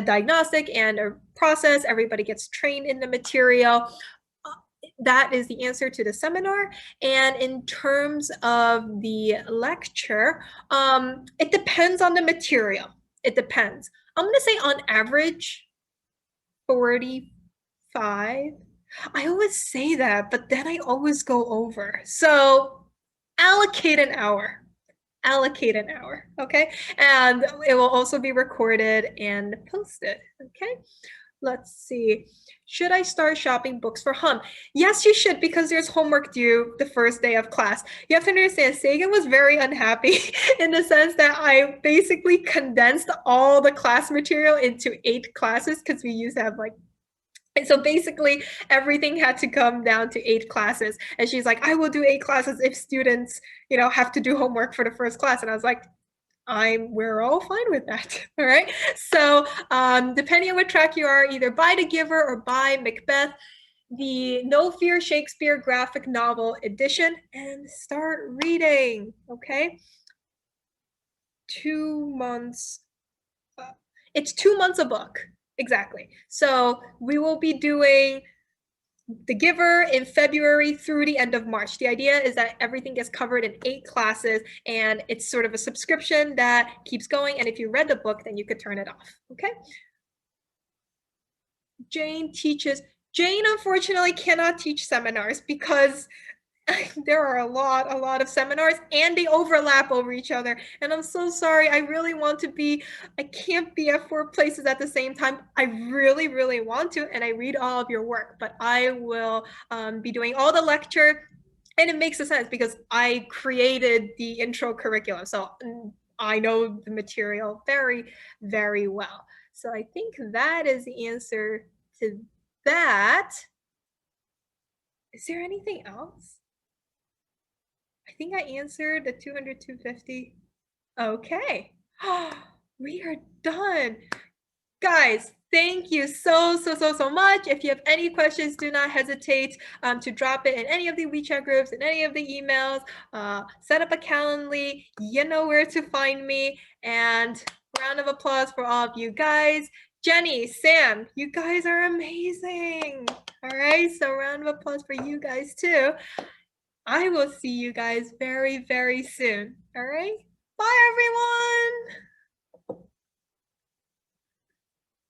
diagnostic and a process. Everybody gets trained in the material. That is the answer to the seminar. And in terms of the lecture, it depends on the material. It depends. I'm going to say on average, 45. I always say that, but then I always go over. So allocate an hour. Allocate an hour, okay? And it will also be recorded and posted, okay? Let's see. Should I start shopping books for Hum? Yes, you should, because there's homework due the first day of class. You have to understand, Sagan was very unhappy in the sense that I basically condensed all the class material into 8 classes because we used to have like, and so basically everything had to come down to 8 classes. And she's like, I will do 8 classes if students, you know, have to do homework for the first class. And I was like, we're all fine with that. All right. So depending on what track you are, either buy The Giver or buy Macbeth, the No Fear Shakespeare graphic novel edition, and start reading. Okay. 2 months. It's 2 months a book. Exactly. So we will be doing The Giver in February through the end of March. The idea is that everything gets covered in 8 classes, and it's sort of a subscription that keeps going. And if you read the book, then you could turn it off. Okay. Jane teaches. Jane unfortunately cannot teach seminars because there are a lot of seminars and they overlap over each other. And I'm so sorry. I really want to be, I can't be at 4 places at the same time. I really, really want to, and I read all of your work, but I will be doing all the lecture. And it makes sense because I created the intro curriculum. So I know the material very, very well. So I think that is the answer to that. Is there anything else? I think I answered the 200, 250. Okay. We are done. Guys, thank you so much. If you have any questions, do not hesitate to drop it in any of the WeChat groups, in any of the emails. Set up a Calendly. You know where to find me. And round of applause for all of you guys. Jenny, Sam, you guys are amazing. All right, so round of applause for you guys too. I will see you guys very, very soon. All right, bye everyone.